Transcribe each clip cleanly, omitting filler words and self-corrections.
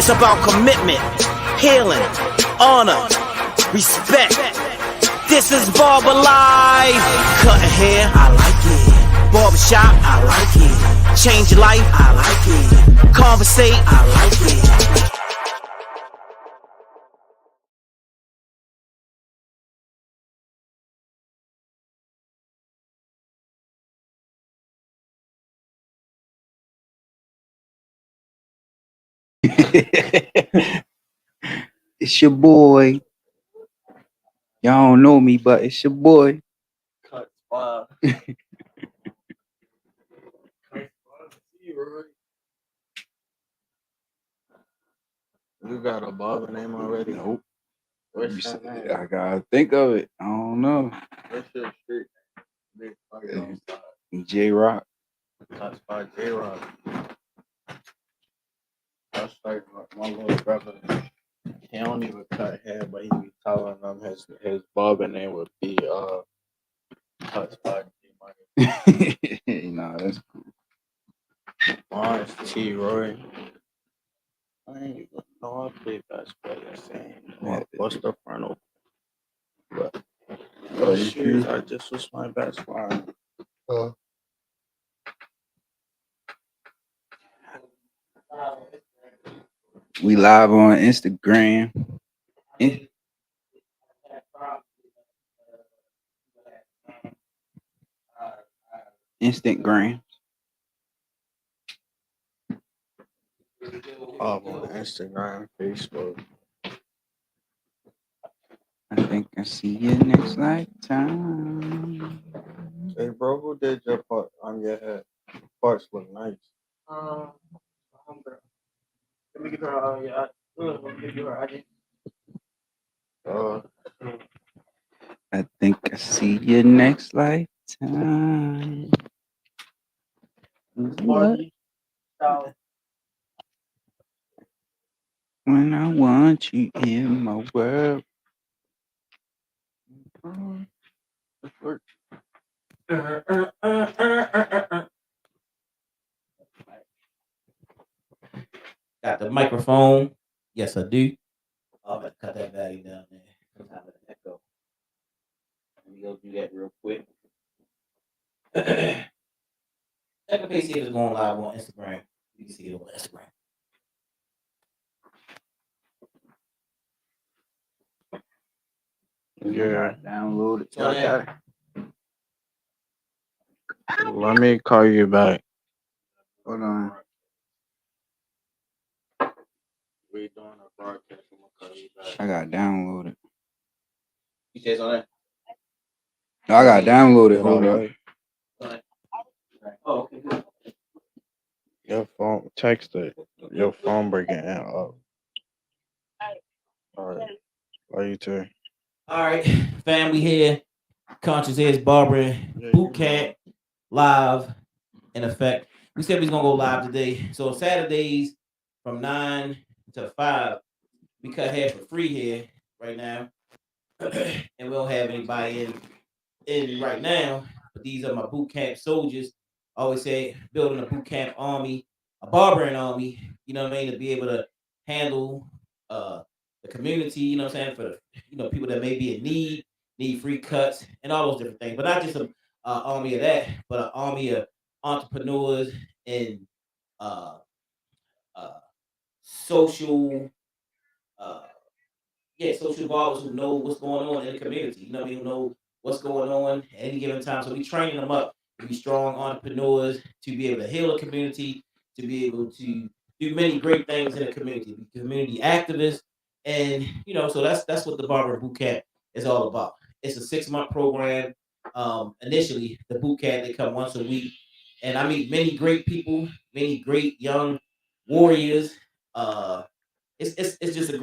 It's about commitment, healing, honor, respect. This is barber life. Cutting hair, I like it. Barbershop, I like it. Change your life, I like it. Conversate, I like it. It's your boy. Y'all don't know me, but it's your boy. Cut spot. You got a barber name already? Nope. What's your name? I gotta think of it. I don't know. What's your street name? J Rock. Cut spot J-Rock. That's like my little brother. He don't even cut hair, but he be telling them his barber name would be Cut spot G Money. Nah, that's cool. Orange T Roy. I ain't even know I played basketball the same. What's the front but shoes, I just was my basketball. We live on Instagram. Instagram. On Instagram, Facebook. I think I see you next lifetime. Hey, bro, who did your part on your head? Parts look nice. Let me give her give you her ID. I think I see you next lifetime. What? When I want you in my world. Let's work. Got the microphone. Yes, I do. I'm going to cut that value down there. Sometimes let that go. Let me go do that real quick. Check the page, see if it's going live on Instagram. You can see it on Instagram. Yeah, Download it. So yeah. Let me call you back. Hold on. We doing a broadcast. I'm gonna call you back. I gotta download it. You say something? No, I gotta download it. Hold up. Oh, okay, good. Your phone, text it. Your phone breaking up. All right. Love you too. All right, family here. Conscious Heads Barbering Bootcamp live in effect. We said we was gonna go live today. So Saturdays from 9 to 5, we cut hair for free here right now. And we don't have anybody in right now. But these are my boot camp soldiers. I always say building a boot camp army, a barbering army, you know what I mean, to be able to handle the community, you know what I'm saying, for the, people that may be in need free cuts and all those different things. But not just an army of that, but an army of entrepreneurs and uh, social social barbers who know what's going on in the community. You know what I mean? Who know what's going on at any given time. So we training them up to be strong entrepreneurs, to be able to heal a community, to be able to do many great things in the community, be community activists. And so that's what the Barber Boot Camp is all about. It's a 6-month program. Initially, the boot camp they come once a week, and I meet many great people, many great young warriors. It's just it's a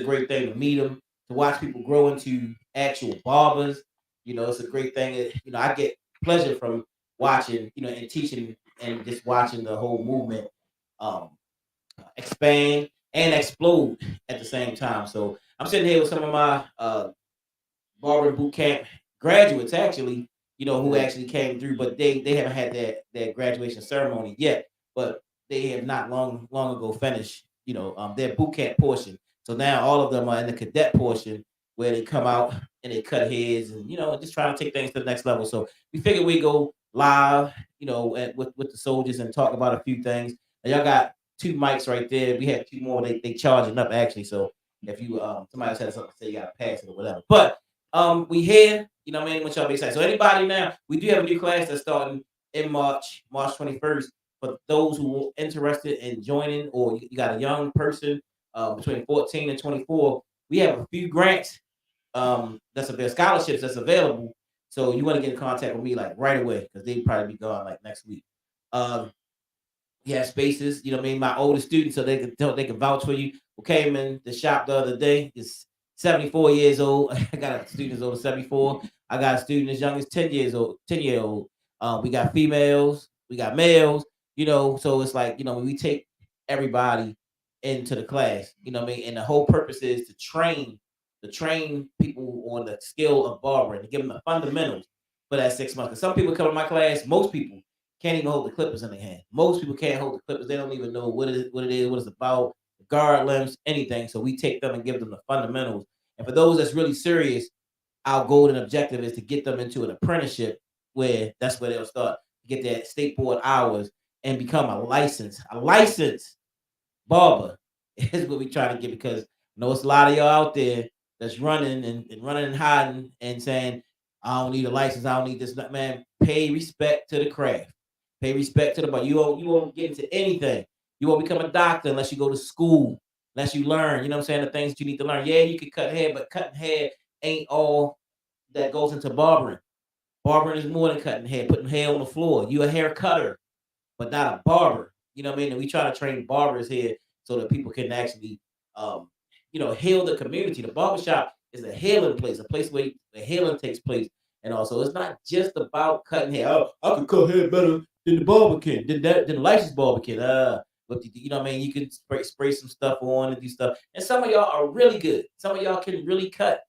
great thing to meet them, to watch people grow into actual barbers. It's a great thing. I get pleasure from watching, and teaching and just watching the whole movement um, expand and explode at the same time. So I'm sitting here with some of my barber boot camp graduates, actually, who actually came through, but they haven't had their graduation ceremony yet, but they have not long ago finished their boot camp portion. So now all of them are in the cadet portion where they come out and they cut heads and just try to take things to the next level. So we figured we go live, with the soldiers and talk about a few things. And y'all got two mics right there. We have two more. They charging up actually. So if you somebody else has something to say, you gotta pass it or whatever. But we here, what I mean, which y'all be excited. So anybody now, we do have a new class that's starting in March 21st. For those who are interested in joining, or you got a young person between 14 and 24, we have a few grants that's available, scholarships that's available. So you want to get in contact with me like right away because they probably be gone like next week. We have spaces, what I mean, my oldest students, so they can vouch for you. Who came in the shop the other day is 74 years old. I got a student as old as 74. I got a student as young as 10 years old, 10-year old. We got females, we got males, so it's like, when we take everybody into the class, what I mean? And the whole purpose is to train people on the skill of barbering, to give them the fundamentals for that 6 months. Because some people come in my class, most people can't even hold the clippers in their hand. Most people can't hold the clippers. They don't even know what it is, what it's about, the guard limbs, anything. So we take them and give them the fundamentals. And for those that's really serious, our goal and objective is to get them into an apprenticeship where that's where they'll start to get their state board hours and become a licensed barber is what we try to get, because I know it's a lot of y'all out there that's running and hiding and saying, I don't need a license, I don't need this. Man, pay respect to the craft. Pay respect to the bar. You won't get into anything. You won't become a doctor unless you go to school, unless you learn, what I'm saying, the things that you need to learn. Yeah, you can cut hair, but cutting hair ain't all that goes into barbering. Barbering is more than cutting hair, putting hair on the floor. You a hair cutter, but not a barber. You know what I mean? And we try to train barbers here so that people can actually, heal the community. The barbershop is a healing place, a place where the healing takes place. And also, it's not just about cutting hair. Oh, I can cut hair better than the barber can, than the licensed barber can. But you know what I mean? You can spray some stuff on and do stuff. And some of y'all are really good. Some of y'all can really cut.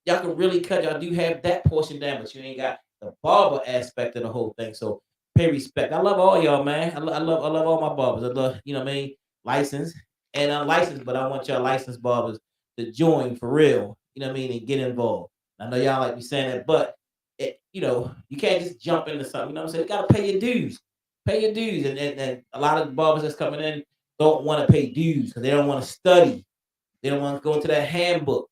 Y'all can really cut. Y'all do have that portion down, but you ain't got the barber aspect of the whole thing. So pay respect. I love all y'all, man. I love all my barbers. I love, what I mean, licensed and unlicensed, but I want y'all licensed barbers to join for real. You know what I mean, and get involved. I know y'all like me saying that, but you can't just jump into something. You know what I'm saying? You gotta pay your dues. Pay your dues. And a lot of the barbers that's coming in don't want to pay dues because they don't want to study. They don't want to go into that handbook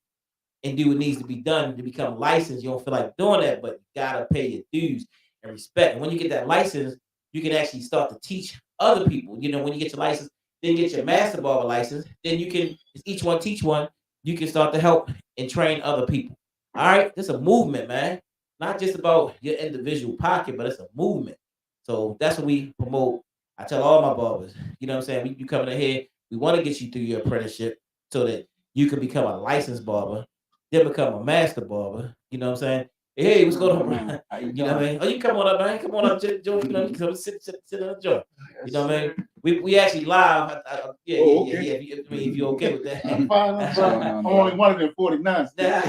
and do what needs to be done to become licensed. You don't feel like doing that, but you gotta pay your dues and respect. And when you get that license, you can actually start to teach other people. When you get your license, then get your master barber license, then you can each one teach one. You can start to help and train other people. All right, this is a movement, man. Not just about your individual pocket, but it's a movement. So that's what we promote. I tell all my barbers, you know what I'm saying? You coming in here, we want to get you through your apprenticeship so that you can become a licensed barber, then become a master barber. You know what I'm saying? Hey, what's going on, bro? You know what I mean? Oh, you come on up, man. Come on up, Joe. You know, you come sit in the joint. You know what I mean? We actually live. Yeah. If you're okay with that. I'm fine. I'm only one of them 49. No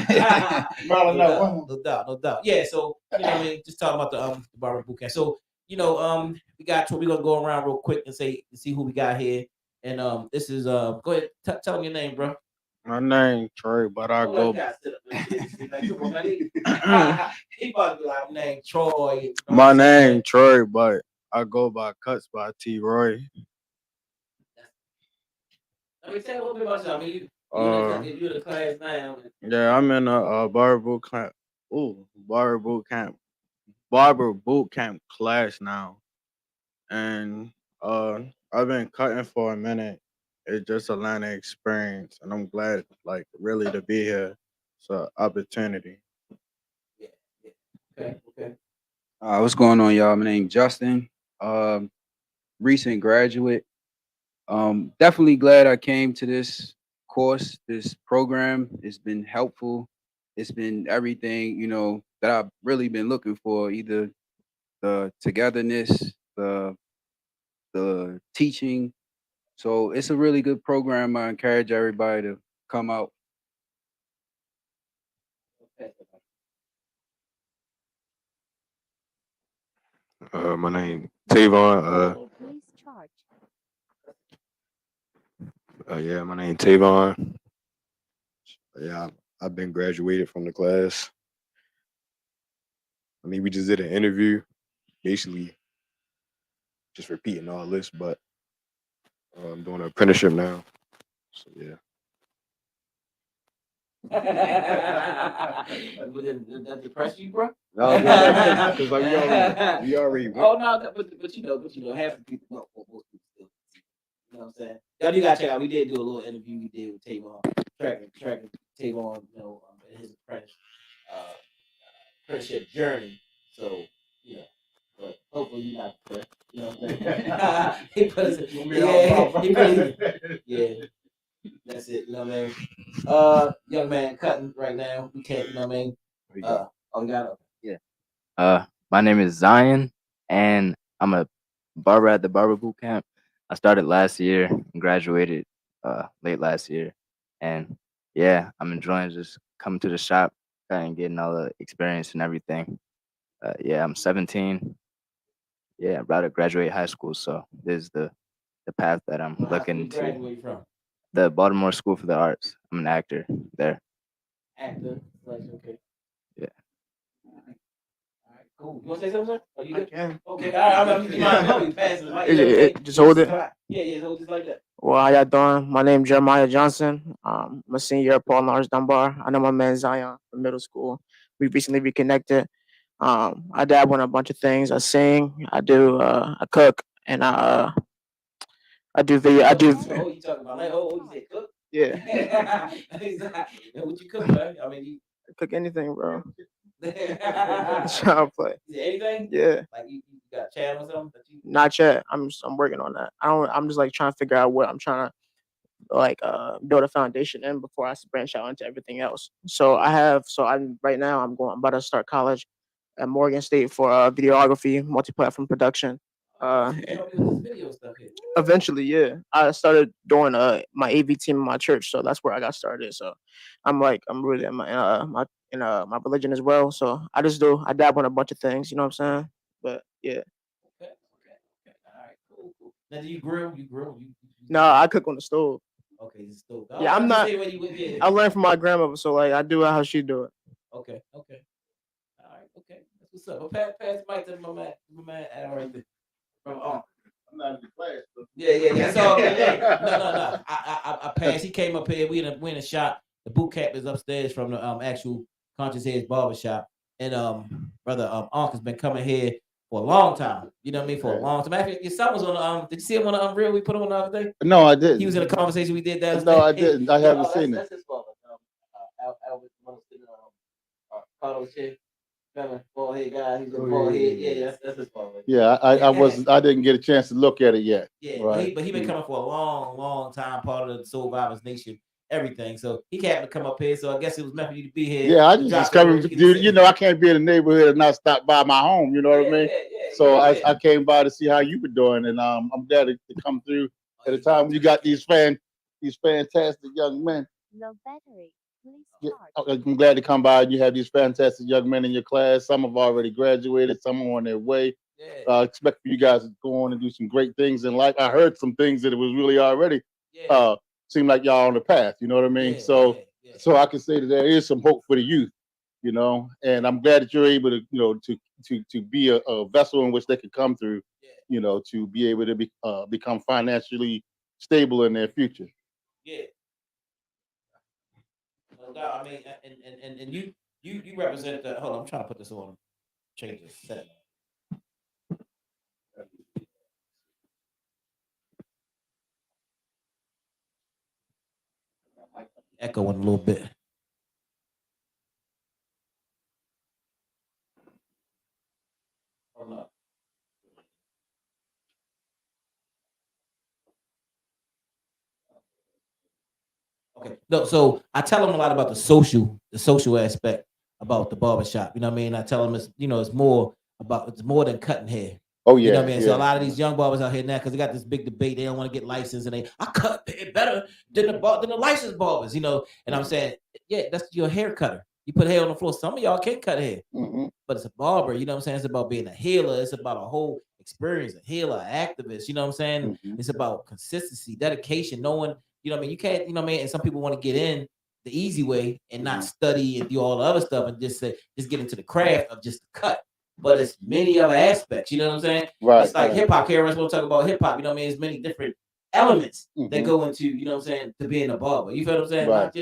doubt. Yeah. So you know what I mean? Just talking about the barber boot camp. So we're gonna go around real quick and see who we got here. And this is go ahead, tell them your name, bro. My name Troy, but I go. He about to be like, name Troy. My name Troy, but I go by Cuts by T. Roy. Let me tell you a little bit about yourself. You're in the class now. Yeah, I'm in a barber boot camp. Barber boot camp class now, and I've been cutting for a minute. It's just a learning experience, and I'm glad, like, really to be here. It's an opportunity. Yeah. Okay. What's going on, y'all? My name Justin. Recent graduate. Definitely glad I came to this course, this program. It's been helpful. It's been everything, that I've really been looking for, either the togetherness, the teaching. So it's a really good program. I encourage everybody to come out. My name Tavon. Yeah, my name Tavon. Yeah, I've been graduated from the class. I mean, we just did an interview, basically just repeating all this, but I'm doing an apprenticeship now. So yeah. That depress you, bro? No, because like we already went. Oh no, but you know, half the people, well, most people still, you know what I'm saying? Y'all do gotta check out. We did do a little interview we did with Tavon, tracking Tavon, you know, in his apprenticeship journey. So, you know, but hopefully you're not depressed. You know what I'm saying? He put us, yeah. That's it. You know what I mean? Young man cutting right now. We can't. You know what I mean? We got it. Yeah. My name is Zion, and I'm a barber at the Barber Bootcamp. I started last year and graduated late last year, and yeah, I'm enjoying just coming to the shop and getting all the experience and everything. Yeah, I'm 17. Yeah, I'm about to graduate high school, so this is the path that I'm looking to. Graduate from The Baltimore School for the Arts. I'm an actor there. actor. Like, okay. Yeah. All right, cool. You want to say something, sir? Are you good? Can. Okay. All right. You mind me passing the mic? Just hold it. Yeah. Hold it like that. Well, how y'all doing? My name is Jeremiah Johnson. I'm a senior at Paul Lawrence Dunbar. I know my man Zion from middle school. We recently reconnected. I dabble in a bunch of things. I sing. I do. I cook, and I do video. I do. Oh, you talking about like? Oh, you said cook? Yeah. What you cook, man? I mean, I cook anything, bro. you Trying to play. anything? Yeah. Like you got a channel or something? That you... Not yet. I'm working on that. I'm just like trying to figure out what I'm trying to like build a foundation in before I branch out into everything else. I'm right now I'm about to start college at Morgan State for videography, multi-platform production. Help me with this video stuff here. Eventually, yeah. I started doing my AV team in my church, so that's where I got started. So I'm really in my religion as well. So I dabble in a bunch of things, you know what I'm saying? But yeah. Okay. All right, cool. Now do you grill? No, I cook on the stove. Okay, the stove. Yeah, I'm not. Yeah. I learned from my grandmother, so like I do it how she do it. Okay. All right, okay. That's what's up. Well, pass the mic to my man Adam right there. From I'm not in the class, but Yeah. That's all good. Hey, no. I passed. He came up here. We in a shop. The boot camp is upstairs from the actual Conscious Heads barber shop. And brother Unc has been coming here for a long time. You know what I mean? For a long time. Actually, your son was on the did you see him on the Unreal we put him on the other day? no, I didn't. He was in a conversation we did that. No, I didn't. I haven't seen it. That's his father. Albert Carlos here. Remember, bald head guy. He's a bald head. Yeah, that's his father. Yeah, I didn't get a chance to look at it yet. Yeah, right. but he been coming for a long time, part of the Soul Vibers Nation, everything. So he happened to come up here. So I guess it was meant for you to be here. Yeah, I just coming, dude. You know, I can't be in the neighborhood and not stop by my home. You know what I mean? So I came by to see how you were doing, and I'm glad to come through at a time when you got these fantastic young men. Low battery. Please Yeah, charge. I'm glad to come by and you have these fantastic young men in your class. Some have already graduated, some are on their way. Yeah. Expect for you guys to go on and do some great things in life. I heard some things that it was really already seemed like y'all on the path. You know what I mean? So I can say that there is some hope for the youth. You know, and I'm glad that you're able to, you know, to be a vessel in which they can come through. You know, to be able to become financially stable in their future. Yeah. No doubt. I mean, and you represent the. Hold on, I'm trying to put this on. Change this setting. Echoing a little bit. Hold up. Okay. No, so I tell them a lot about the social aspect about the barbershop. You know what I mean? I tell them it's more than cutting hair. Oh yeah. You know what I mean? Yeah. So a lot of these young barbers out here now, because they got this big debate, they don't want to get licensed, and I cut hair better than the licensed barbers, you know. And I'm saying, yeah, that's your hair cutter. You put hair on the floor. Some of y'all can't cut hair, but it's a barber. You know what I'm saying? It's about being a healer. It's about a whole experience, a healer, activist. You know what I'm saying? It's about consistency, dedication, knowing You know what I mean? You can't, you know what I mean? And some people want to get in the easy way and not study and do all the other stuff and just get into the craft of just the cut. But it's many other aspects, you know what I'm saying? Right. It's like hip hop. KRS will talk about hip hop, you know what I mean? There's many different elements that go into, you know what I'm saying, to being a barber. You feel what I'm saying? Right,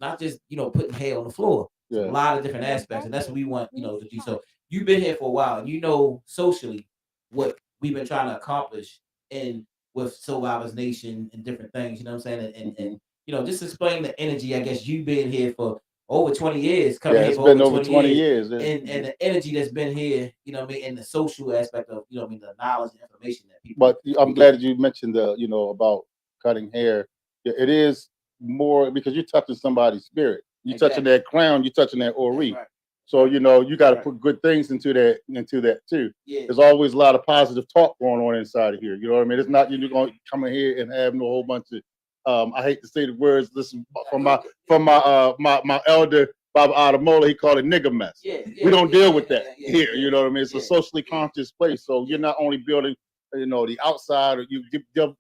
Not just, you know, putting hair on the floor. It's a lot of different aspects, and that's what we want, you know, to do. So you've been here for a while, and you know socially what we've been trying to accomplish in with Soul Hours Nation and different things, you know what I'm saying? And you know, just explain the energy. I guess you've been here for over 20 years, coming here it's for been over over 20 years. and the energy that's been here, you know what I mean, and the social aspect of, you know what I mean, the knowledge and information that people. But I'm glad that you mentioned the, you know, about cutting hair. Yeah, it is more because you're touching somebody's spirit. You're touching that crown. You're touching that ori. Right. So you know you got to put good things into that too. Yeah. There's always a lot of positive talk going on inside of here. You know what I mean? It's not you're going to come in here and have no whole bunch of. I hate to say the words. Listen, from my elder Bob Adamola, he called it nigger mess. We don't deal with that here. You know what I mean? It's a socially conscious place. So you're not only building, you know, the outside, or you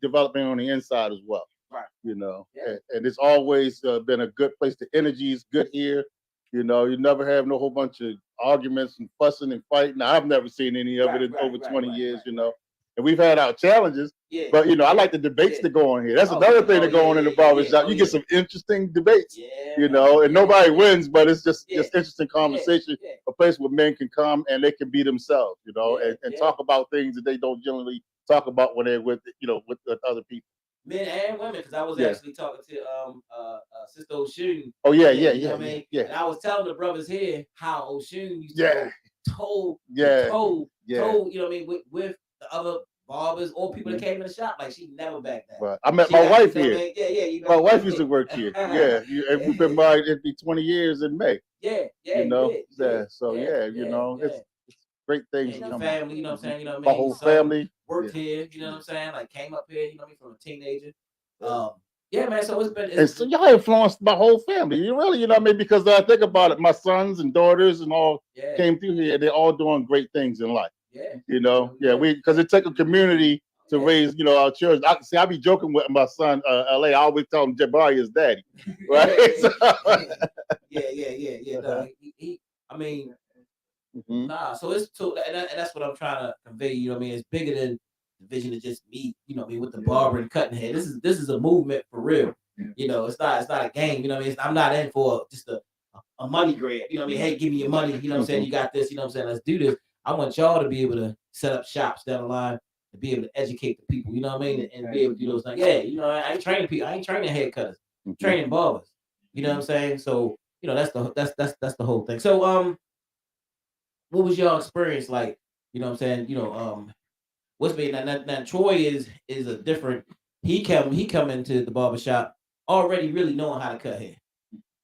developing on the inside as well. Right. You know, and it's always been a good place. The energy is good here. You know, you never have no whole bunch of arguments and fussing and fighting. I've never seen any of it in over 20 years, you know. And we've had our challenges, but you know, I like the debates that go on here. That's another thing that go on in the barbershop. You get some interesting debates, you know, and nobody wins, but it's just interesting conversation. A place where men can come and they can be themselves, you know, and talk about things that they don't generally talk about when they're with, you know, with other people. Men and women, because I was actually talking to Sister Oshun. Oh yeah, you know what I mean? And I was telling the brothers here how Oshun used to go toe, you know what I mean, with the other barbers or people that came in the shop. Like she never backed down. Right. I met my wife here. I mean? My wife used to work here. And we've been married. It'd be 20 years in May. You know. you know, it's great things. And your family, you know what I'm saying? You know what I My mean? whole family worked here, you know what I'm saying? Like came up here, you know what I mean, from a teenager. Man, so it's been and so y'all influenced my whole family. You really, you know what I mean? Because I think about it, my sons and daughters and all came through here. They're all doing great things in life. You know, because it took a community to raise, you know, our children. I be joking with my son, LA. I always tell him Jabari is daddy, right? No, I mean, nah. So it's and that's what I'm trying to convey. You know what I mean? It's bigger than the vision of just me. You know what I mean? With the barber and cutting hair. This is a movement for real. You know, it's not a game. You know what I mean? I'm not in for just a money grab. You know what I mean? Hey, give me your money. You know what I'm saying? You got this. You know what I'm saying? Let's do this. I want y'all to be able to set up shops down the line to be able to educate the people. You know what I mean? And be able to do those things. Yeah, you know, I ain't training people. I ain't training hair cutters. I'm training barbers. You know what I'm saying? So you know that's the whole thing. So what was your experience like? You know what I'm saying? You know what's been now Troy is a different. He come into the barbershop already really knowing how to cut hair.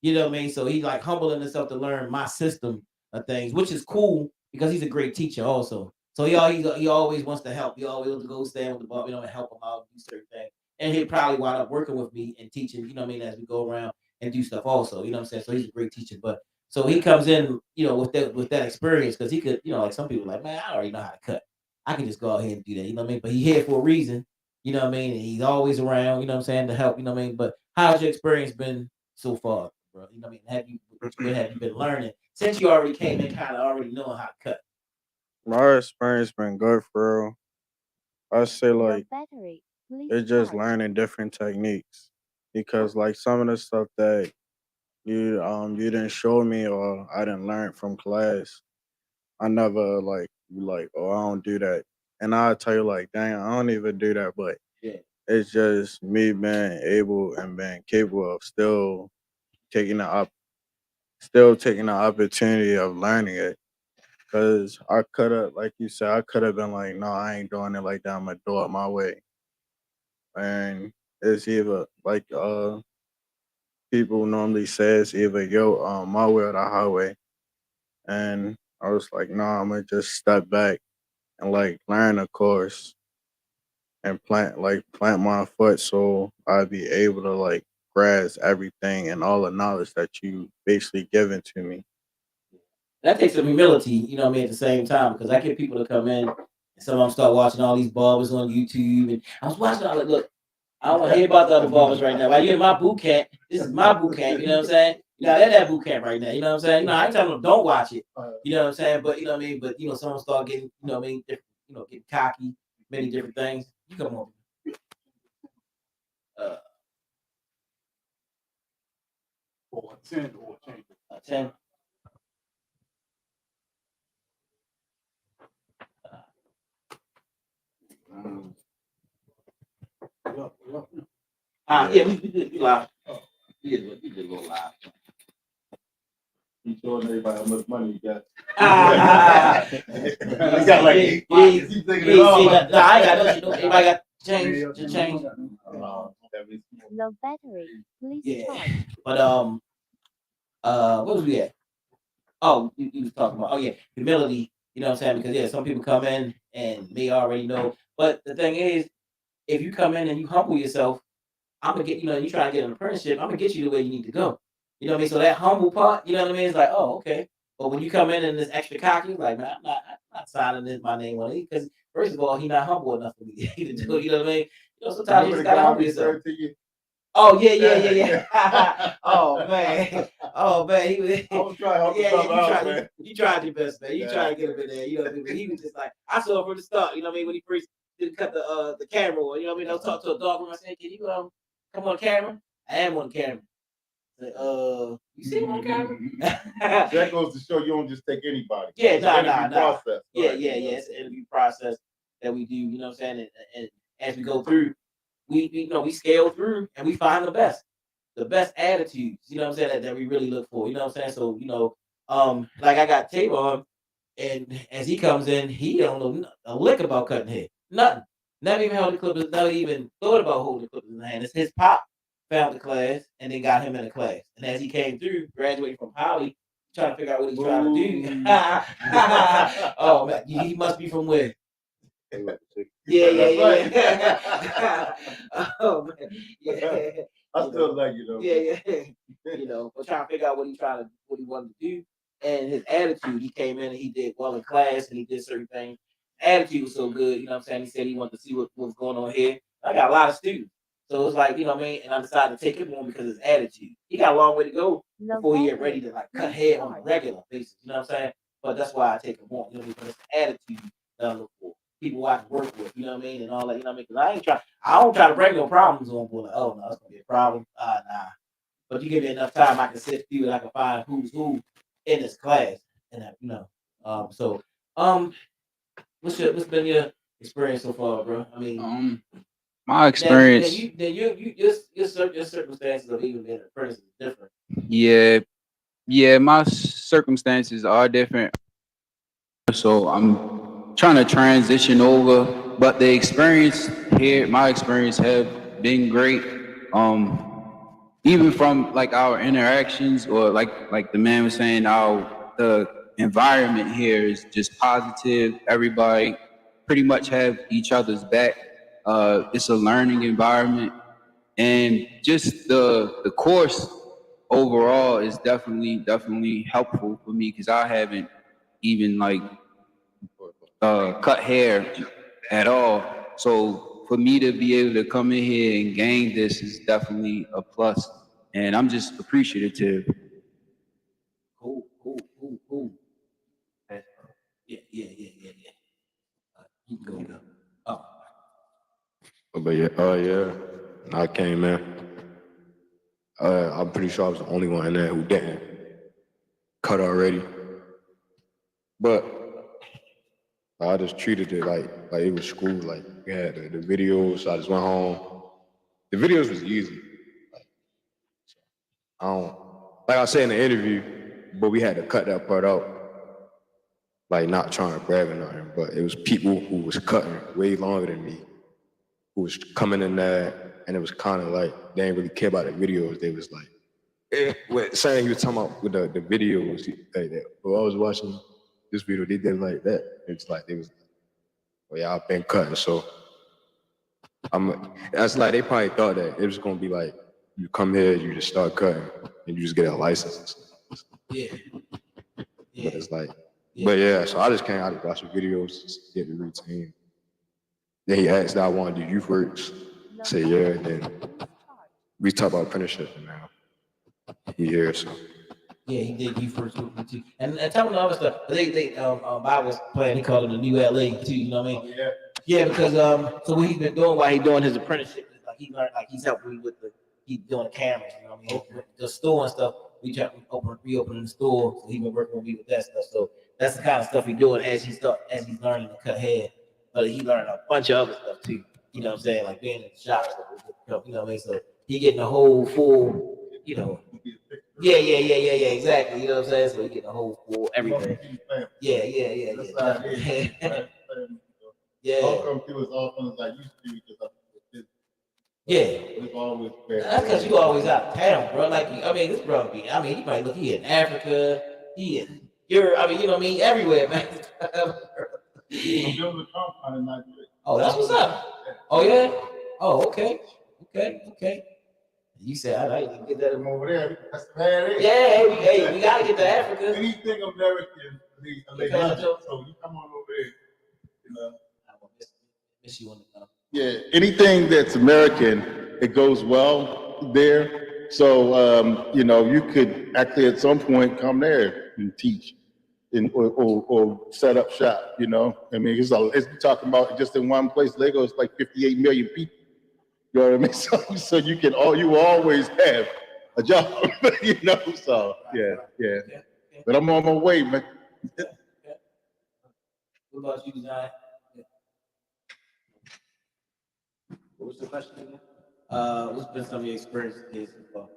You know what I mean? So he's like humbling himself to learn my system of things, which is cool because he's a great teacher also. So he always wants to help. He always wants to go stand with the barber, you know, and help him out do certain things. And he'll probably wind up working with me and teaching, you know what I mean, as we go around and do stuff also. You know what I'm saying? So he's a great teacher. But so he comes in, you know, with that experience because he could, you know, like some people like, man, I already know how to cut. I can just go ahead and do that. You know what I mean? But he's here for a reason. You know what I mean? And he's always around, you know what I'm saying, to help, you know what I mean? But how's your experience been so far, bro? You know what I mean? What have you been learning since you already came in kind of already knowing how to cut? My experience been good for real. I say like it's just learning different techniques because like some of the stuff that you didn't show me or I didn't learn from class, I never like oh I don't do that, and I'll tell you like dang I don't even do that, but it's just me being able and being capable of still taking the opportunity of learning it. Cause I could have, like you said, I could have been like, no, I ain't doing it like that. I'm gonna do it my way. And it's either like people normally say it's either my way or the highway. And I was like, no, I'm gonna just step back and like learn a course and plant my foot so I'd be able to like grasp everything and all the knowledge that you basically given to me. That takes some humility, you know what I mean, at the same time, because I get people to come in and some of them start watching all these barbers on YouTube. And I was watching, I was like, look, I don't want to hear about the other barbers right now. While you're in my boot camp, this is my boot camp. You know what I'm saying? You know, they're that boot camp right now. You know what I'm saying? You know, I ain't telling them don't watch it. You know what I'm saying? But you know what I mean? But you know, someone start getting, you know what I mean, different, you know, getting cocky, many different things. You come on. Or 10 or change it. 10. Yeah, we did live. We did a little live. You showing everybody how much money you got. You got like 8 pockets. He's thinking it all. I ain't got no shit. Everybody got change. Low battery. Please Yeah. charge. But what was we at? Oh, you was talking about, oh yeah, humility. You know what I'm saying? Because yeah, some people come in and may already know. But the thing is, if you come in and you humble yourself, I'm gonna get, you know, you try to get an apprenticeship, I'm gonna get you the way you need to go. You know what I mean? So that humble part, you know what I mean? It's like, oh, okay. But when you come in and this extra cocky, like, man, I'm not signing this my name on it because first of all, he's not humble enough for me to do it. You know what I mean? You know, sometimes you just gotta humble yourself. Oh yeah. Oh man. Oh man. He was. I was trying to help you tried your best, man. You tried to get him in there. You know what I mean? But he was just like, I saw him from the start. You know what I mean? When he first didn't cut the camera on. You know what I mean? I was talking to a dog room. I said, "Can you come on camera?" I am on camera. I said, you see him on camera? That goes to show you don't just take anybody. Yeah, It's nah. process. Yeah, Right? It's an interview process that we do. You know what I'm saying? And as we go through, we scale through and we find the best attitudes, you know what I'm saying, that we really look for, you know what I'm saying? So, you know, like I got Tavon, and as he comes in, he don't know a lick about cutting hair. Nothing. Never even held the clippers, never even thought about holding the clippers in the hand. It's his pop found the class and then got him in the class. And as he came through, graduating from Poly, trying to figure out what he's trying to do. Oh man, he must be from where? Yeah. Oh man, yeah. I still like you though. Yeah. You know, but trying to figure out what he wanted to do, and his attitude. He came in and he did well in class, and he did certain things. Attitude was so good. You know what I'm saying? He said he wanted to see what was going on here. I got a lot of students, so it's like, you know what I mean. And I decided to take him on because of his attitude. He got a long way to go before he get ready to like cut hair on a regular basis. You know what I'm saying? But that's why I take him on. You know, because it's the attitude that I look for. People I can work with, you know what I mean, and all that, you know what I mean? Because I don't try to bring no problems on board. Like, oh no, it's gonna be a problem. Nah. But you give me enough time, I can sit through and I can find who's who in this class, and that, you know. What's been your experience so far, bro? I mean, my experience. Then your circumstances of even being an apprentice is different. Yeah, my circumstances are different. So I'm trying to transition over, but the experience here, my experience have been great. Even from like our interactions, or like the man was saying, the environment here is just positive. Everybody pretty much have each other's back. It's a learning environment, and just the course overall is definitely helpful for me because I haven't even like cut hair at all. So for me to be able to come in here and gain this is definitely a plus, and I'm just appreciative. Cool. Yeah. You can go. Oh. But yeah, I came in. I'm pretty sure I was the only one in there who didn't cut already. But I just treated it like it was school. Like we had the videos, so I just went home. The videos was easy. I don't, like I said in the interview, but we had to cut that part out. Like not trying to brag or nothing, but it was people who was cutting way longer than me, who was coming in there, and it was kind of like they didn't really care about the videos. They was like, saying he was talking about with the videos like that. But I was watching this video, they did like that. It's like they was, well, yeah, I've been cutting, so that's like they probably thought that it was gonna be like you come here, you just start cutting, and you just get a license. Yeah. But it's like, but yeah, so I just came out to watch the videos, just get the routine. Then he asked that I want to do youth works. say yeah, then we talk about apprenticeship now. He here, so. Yeah, he did you first with me too. And tell me the other stuff. They Bob was playing, he called him the new LA too, you know what I mean? Yeah. Yeah, because so what he's been doing while he's doing his apprenticeship is like he learned, like he's helping me with he's doing the cameras, you know what I mean? With the store and stuff. We try to reopen the store, so he's been working with me with that stuff. So that's the kind of stuff he's doing as he's learning to cut hair. But he learned a bunch of other stuff too. You know what I'm saying? Like being in the shop, stuff, you know what I mean? So he getting a whole full, you know. Yeah, exactly. You know what I'm saying? So he getting a whole full everything. Yeah. That's how it is. Yeah. Don't come through as often as I used to because Yeah. it's always bad. That's because you always out of town, bro. Like, I mean, this brother be, I mean, he might look, he in Africa, he in Europe, I mean, you know what I mean? Everywhere, man. Oh, that's what's up. Oh, yeah? Oh, okay. You said, I like to get that over there. That's bad. Yeah, hey, we gotta get to Africa. Anything American, so you come on over there. You know. I will miss you on the Yeah, anything that's American, it goes well there. So you know, you could actually at some point come there and teach, or set up shop. You know, I mean, it's talking about just in one place. Lagos like 58 million people. You know what I mean? So you always have a job. You know, so yeah. But I'm on my way, man. What about you, Zion? What was the question again? What's been some of your experiences so far?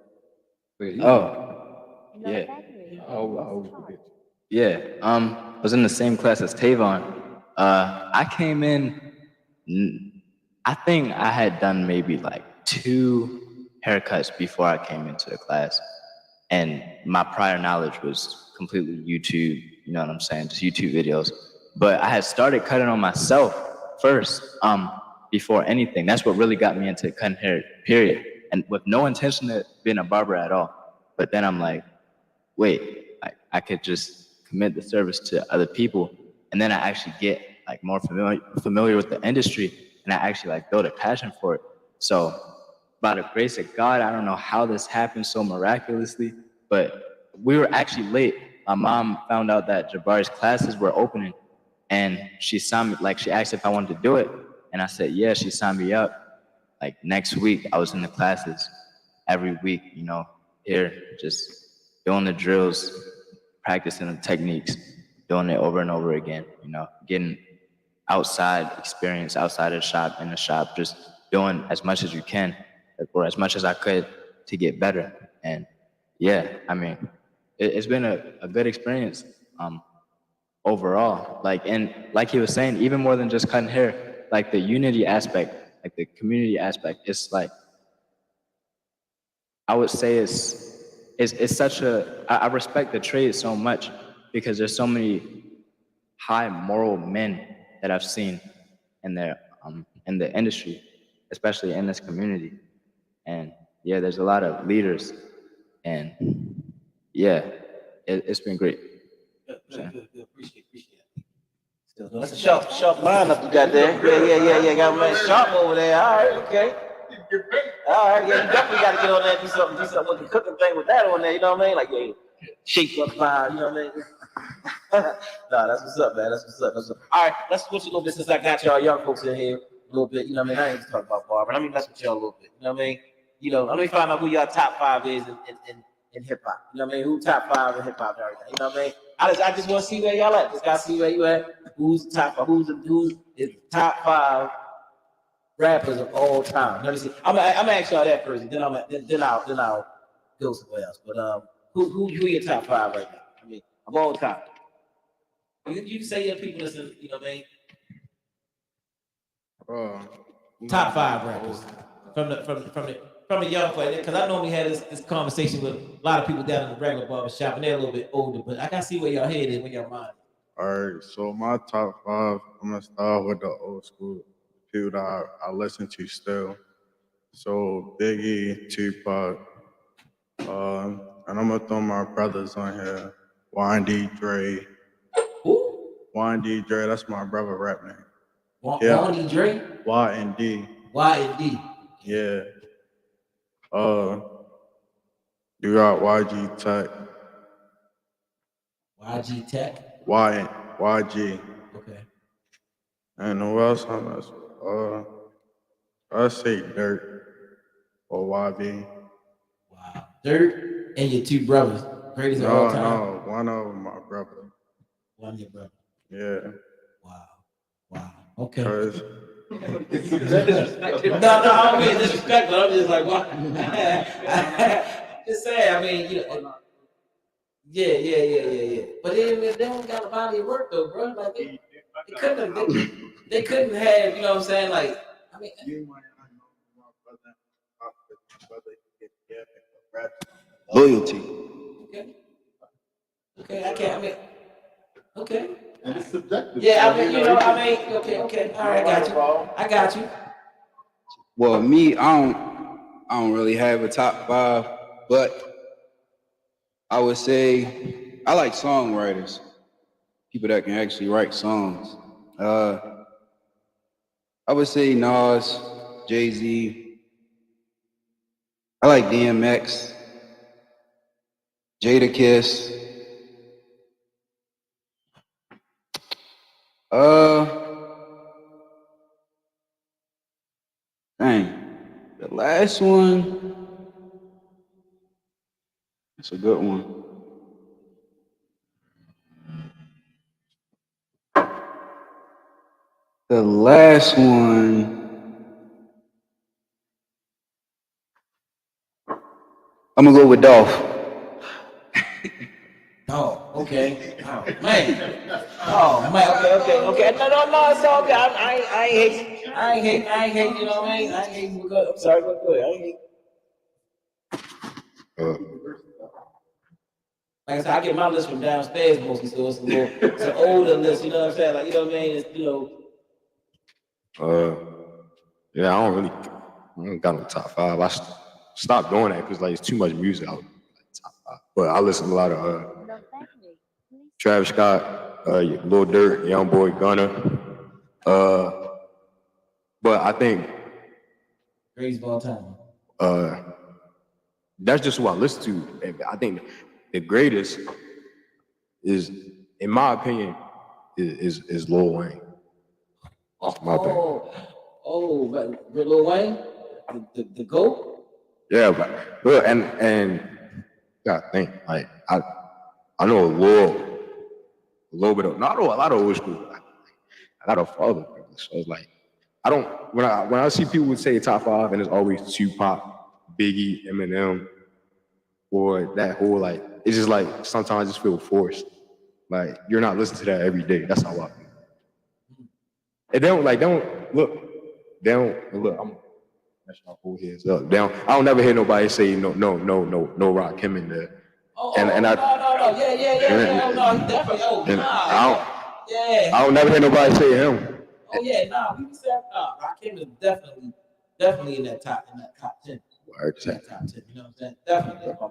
Yeah. I was in the same class as Tavon. I came in. I think I had done maybe like 2 haircuts before I came into the class, and my prior knowledge was completely YouTube. You know what I'm saying? Just YouTube videos. But I had started cutting on myself first. Before anything. That's what really got me into cutting hair, period. And with no intention of being a barber at all. But then I'm like, wait, I could just commit the service to other people. And then I actually get like more familiar with the industry, and I actually like build a passion for it. So by the grace of God, I don't know how this happened so miraculously, but we were actually late. My mom found out that Jabari's classes were opening, and she signed me, like she asked if I wanted to do it. And I said, yeah, she signed me up. Like next week, I was in the classes every week, you know, here, just doing the drills, practicing the techniques, doing it over and over again, you know, getting outside experience outside of the shop, in the shop, just doing as much as you can, or as much as I could to get better. And yeah, I mean, it's been a good experience overall. And like he was saying, even more than just cutting hair, like the unity aspect, like the community aspect, it's like, I would say it's such I respect the trade so much because there's so many high moral men that I've seen in the industry, especially in this community. And yeah, there's a lot of leaders, and yeah, it's been great. Good. Appreciate it. Still, that's a sharp lineup you got there. Yeah. Got a man sharp over there. All right, okay. All right, yeah, you definitely got to get on there and do something with the cooking thing with that on there. You know what I mean? Like, yeah, shape up fire. You know what I mean? Nah, that's what's up, man. That's what's up. All right, let's switch a little bit since I got y'all young folks in here a little bit. You know what I mean? I ain't just talking about barbering. I mean, that's with y'all a little bit. You know what I mean? You know, let me find out who y'all top 5 is in hip hop. You know what I mean? Who top 5 in hip hop right now? You know what I mean? I just want to see where y'all at. Just gotta see where you at. Who's the top 5? Who's the top 5 rappers of all time? Let me see. I'm gonna ask y'all that first. Then I'll go somewhere else. But who your top 5 right now? I mean, of all time. You say your people listen. You know what I mean? Top 5 rappers from the young player, because I normally had this conversation with a lot of people down in the regular barber shop, and they're a little bit older, but I gotta see where y'all head is, where y'all mind. All right, so my top 5, I'm gonna start with the old school people that I listen to still. So Biggie, Tupac, and I'm gonna throw my brothers on here. YND Dre. Who? YND Dre, that's my brother rap name. YND Dre? YND. YND. Yeah. You got YG Tech. YG Tech. YG. Okay. And who else I mess with? I say Dirt or YB. Wow. Dirt and your two brothers, greatest of all time. No, one of them my brother. One of your brothers. Yeah. Wow. Okay. Cause No, I don't mean disrespectful. I'm just like, what? Just saying. I mean, you know. Yeah. But they don't got a body of work though, bro. Like they couldn't have, you know what I'm saying? Like, I mean, Loyalty. Okay, I can't. I mean, okay. And it's subjective. Yeah, I mean, you know, okay. All right, I got you. Well, me, I don't really have a top 5, but I would say I like songwriters, people that can actually write songs. I would say Nas, Jay-Z. I like DMX, Jadakiss. Dang, the last one, that's a good one. The last one, I'm gonna go with Dolph. Oh, okay. Oh man. Okay. No. It's all good. I ain't hate. You know what I mean? I ain't hate. I'm sorry. Go ahead. I ain't hate. Like I said, I get my list from downstairs mostly, so it's an older list. You know what I'm saying? Like, you know what I mean? It's, you know. Yeah, I don't got no top 5. I stopped doing that because like it's too much music out. Like, top 5. But I listen to a lot of Travis Scott, Lil Durk, Young Boy, Gunna. But I think Greatest of all time. That's just who I listen to. And I think the greatest is, in my opinion, is Lil Wayne. That's my opinion. But Lil Wayne, the GOAT. Yeah, but look, and gotta think like I know a little bit of, not a lot of old school. I got a father, so it's like I don't, when I see people would say top 5 and it's always Tupac, Biggie, Eminem, or that whole like, it's just like sometimes I just feel forced. Like you're not listening to that every day. That's how I feel. And they don't look. I'm messing my whole heads up. I don't never hear nobody say no Rock him in there. No, yeah, no, he definitely, I don't never hear nobody say him. Oh yeah, we said Rakim is definitely in that top 10. Word. In that top 10, you know what I'm saying? Definitely, that's my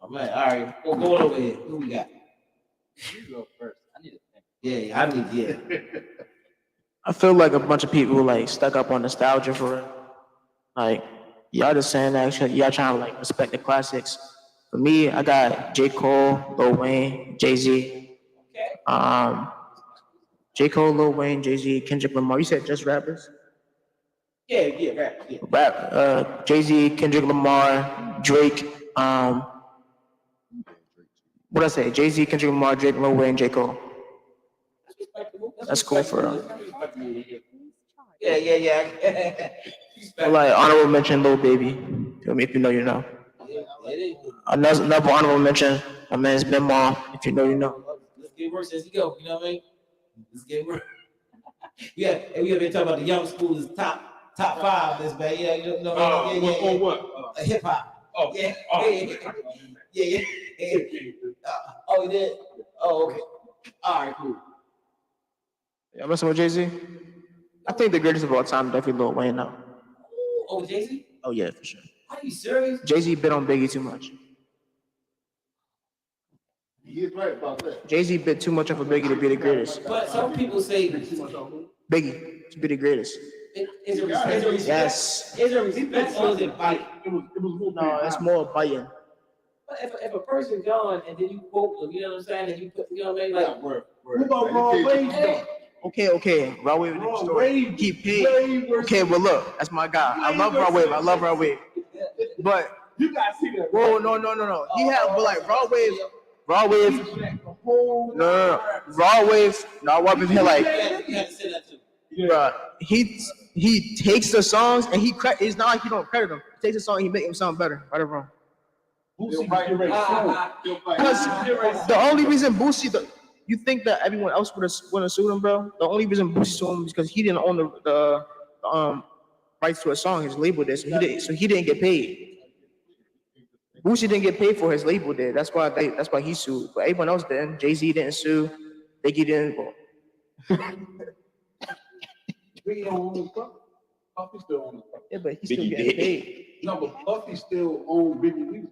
man. All right, we're going over here. Who we got? You go first. I need to think. Yeah. I feel like a bunch of people like stuck up on nostalgia for it. Like y'all just saying actually y'all trying to like respect the classics. For me, I got J. Cole, Lil Wayne, Jay-Z. Okay. J. Cole, Lil Wayne, Jay-Z, Kendrick Lamar. You said just rappers? Yeah, rap. Yeah. Rap. Jay-Z, Kendrick Lamar, Drake. What I say? Jay-Z, Kendrick Lamar, Drake, Lil Wayne, J. Cole. That's cool for him. Yeah. Like honorable mention, Lil Baby. Feel me? If you know, you know. Another honorable mention, my man's Ben Mom. If you know, you know. Let's get worse as he go. You know what I mean? Let's get worse. Yeah, and we have been talking about the young school's top 5 this man. Yeah, you know what I mean? What? Hip hop. Oh, yeah. Yeah. Oh, you did? Oh, okay. All right, cool. Yeah, I'm messing with Jay-Z. I think the greatest of all time definitely Lil Wayne now. Oh, Jay-Z? Oh yeah, for sure. Are you serious? Jay-Z bit on Biggie too much. He is right about that. Jay-Z bit too much of a Biggie to be the greatest. But some people say Biggie to be the greatest. Is it respect? Yes. Is it respect or is it bite? It was more. No, it's more biting. But if a person gone and then you quote them, you know what I'm saying? And you put, you know what I mean? Like, What about Raw Wave? Okay. Raw Wave is a different story. He paid. Okay, well look, that's my guy. I love Raw Wave. But You guys see that? whoa, no. He had, but like Raw Wave. Raw Wave. No. Raw Wave. No, Raw Wave. He like, you have to say that too. bruh, he takes the songs and it's not like he don't credit them. He takes the song and he make them sound better. Right or wrong? Because the only reason Boosie, you think that everyone else would have sued him, bro? The only reason Boosie sued him is because he didn't own the rights to a song. His label did, so he didn't get paid. Boosie didn't get paid for his label did. That's why he sued. But everyone else didn't. Jay-Z didn't sue. Biggie didn't. Biggie don't own his Puffy. Puffy still owns Puffy. Yeah, but he's still getting paid. No, but Puffy still owns Biggie music.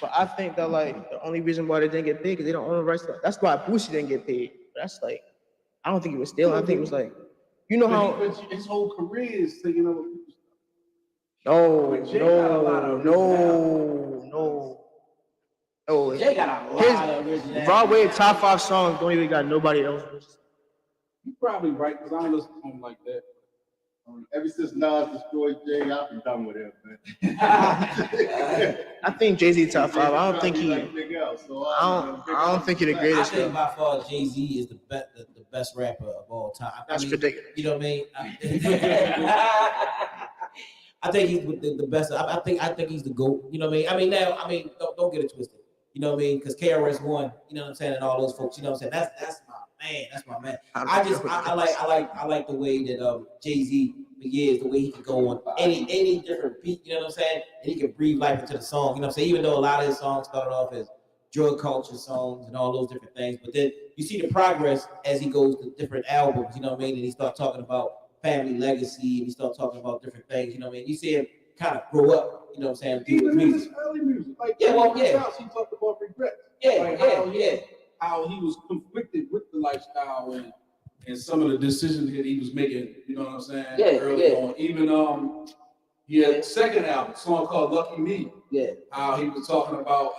But I think that like the only reason why they didn't get paid because they don't own the rights to that's why Boosie didn't get paid. But that's like I don't think he was stealing. I think it was like But his whole career is singing over people's stuff. No. Jay got a lot of His Broadway top 5 songs don't even got nobody else. You're probably right, because I don't listen to him like that. Ever since Nas destroyed Jay, I've been done with him, man. I think Jay-Z top 5. I don't think he. Anything else, so I don't think he's the I greatest. think by far Jay-Z is the best rapper of all time. That's ridiculous. You know what I mean? I think he's the best. I think he's the GOAT. You know what I mean? Don't get it twisted. You know what I mean? Because KRS-One, you know what I'm saying, and all those folks, you know what I'm saying? That's my man. That's my man. I like the way that Jay-Z is, the way he can go on any different beat, you know what I'm saying? And he can breathe life into the song, you know what I'm saying? Even though a lot of his songs started off as drug culture songs and all those different things, but then you see the progress as he goes to different albums, you know what I mean? And he starts talking about family legacy, and he starts talking about different things, you know what I mean? You see him kind of grow up, you know what I'm saying? Even in his early music, like he talked about regrets. How he was conflicted with the lifestyle and some of the decisions that he was making, you know what I'm saying? Early on. Even he had a second album, a song called Lucky Me. Yeah. How he was talking about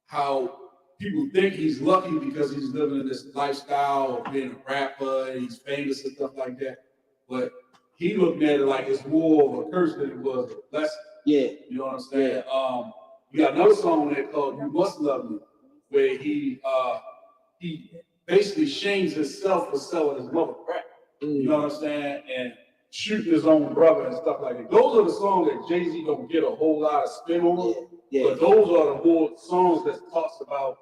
how people think he's lucky because he's living in this lifestyle of being a rapper and he's famous and stuff like that. But he looked at it like it's more of a curse than it was a blessing. Yeah. You know what I'm saying? You got another song there called You Must Love Me, where he basically shames himself for selling his mother crack. You know what I'm saying? And shooting his own brother and stuff like that. Those are the songs that Jay-Z don't get a whole lot of spin on. But those are the more songs that talks about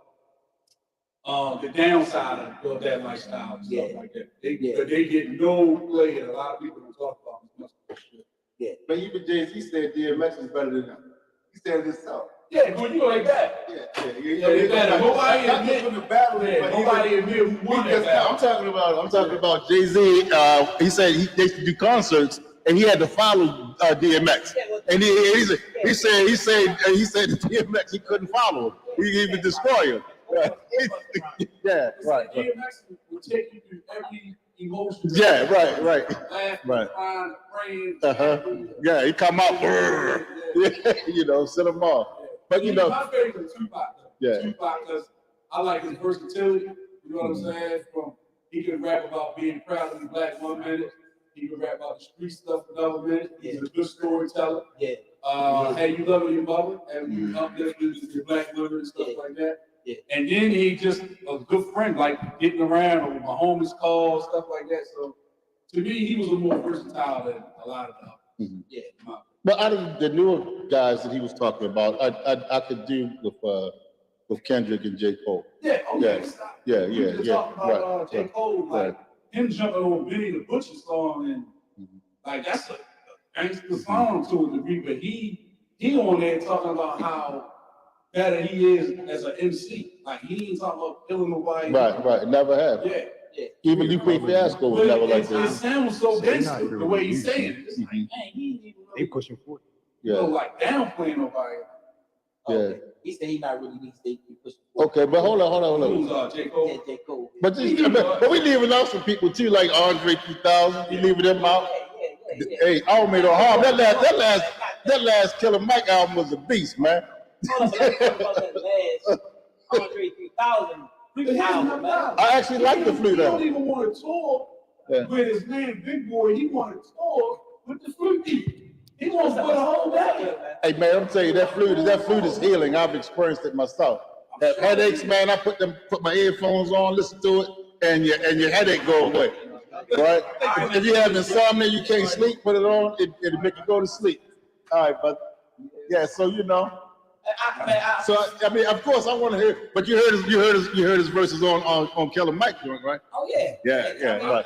the downside of that lifestyle and stuff like that. They get no play, and a lot of people don't talk about it. But even Jay-Z said DMX is better than him. He said it himself. Yeah, but you like that. Nobody admit who won that battle. I'm talking about Jay-Z. He said they used to do concerts and he had to follow DMX. And he said to DMX he couldn't follow him. He even destroy him. Yeah, right. DMX would take you through every emotion. Yeah, right. Laughing, crying, praying. Yeah, he come out, set him off. But my favorite is Tupac. Yeah. Tupac, because I like his versatility. You know what I'm saying? He can rap about being proud to be black 1 minute. He can rap about the street stuff another minute. He's a good storyteller. Yeah. Hey, you loving your mother, and you uplifting your black women and stuff like that. Yeah. And then he just a good friend, like getting around on my homies calls, stuff like that. So to me, he was a more versatile than a lot of them. Yeah. But out of the newer guys that he was talking about, I could do with Kendrick and J. Cole. Yeah. Yeah. Talking about J. Cole, like him jumping on Benny the Butcher song, and like that's a gangster song to a degree. But he on there talking about how better he is as an MC. Like he ain't talking about killing nobody. Right. Never have. Yeah. Even Lupe Fiasco was never like this. It sounds so gangster the way he's saying it. It's like, they pushing for it. You know, like downplaying nobody. Yeah. He said he not really needs to push. Okay, but hold on. J. Cole. Yeah, J. Cole. But we leaving out some people too, like Andre 3000. We leaving them out. Hey, all made no harm. That last Killer Mike album was a beast, man. Hold on, but let's talk about that last Andre 3000 album, man. I actually like the flute He don't album. even want to tour with his man Big Boy. He want to tour with the flute. He wants to put a whole bag. Hey man, I'm telling you, that flute is healing. I've experienced it myself. That headaches, man, I put my earphones on, listen to it, and your headache go away. Right? If you have insomnia, you can't sleep, put it on, it'll make you go to sleep. All right, but yeah, so you know. So I mean, of course, I want to hear. But you heard his verses on Killer Mike joint, right? Oh yeah. Right.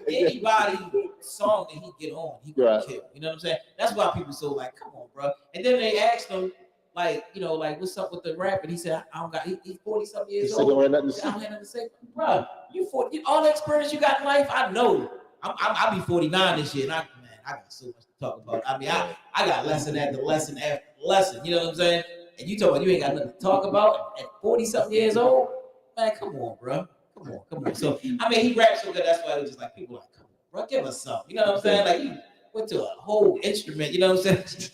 Anybody song that he get on, he gonna kill. You know what I'm saying? That's why people so like, come on, bro. And then they asked him, like, you know, like, what's up with the rap? And he said, I don't got. He's 40-something years old. I don't have nothing to say, bro. You 40, all the experience you got in life, I know. I'll be 49 this year, and I got so much to talk about. I mean, I got lesson after lesson after lesson. You know what I'm saying? And you talk about you ain't got nothing to talk about at 40-something years old, man. Come on, bro. Come on. So I mean, he raps so good. That's why it was just like people like, come on, bro, give us something. You know what I'm saying? Like he went to a whole instrument. You know what I'm saying?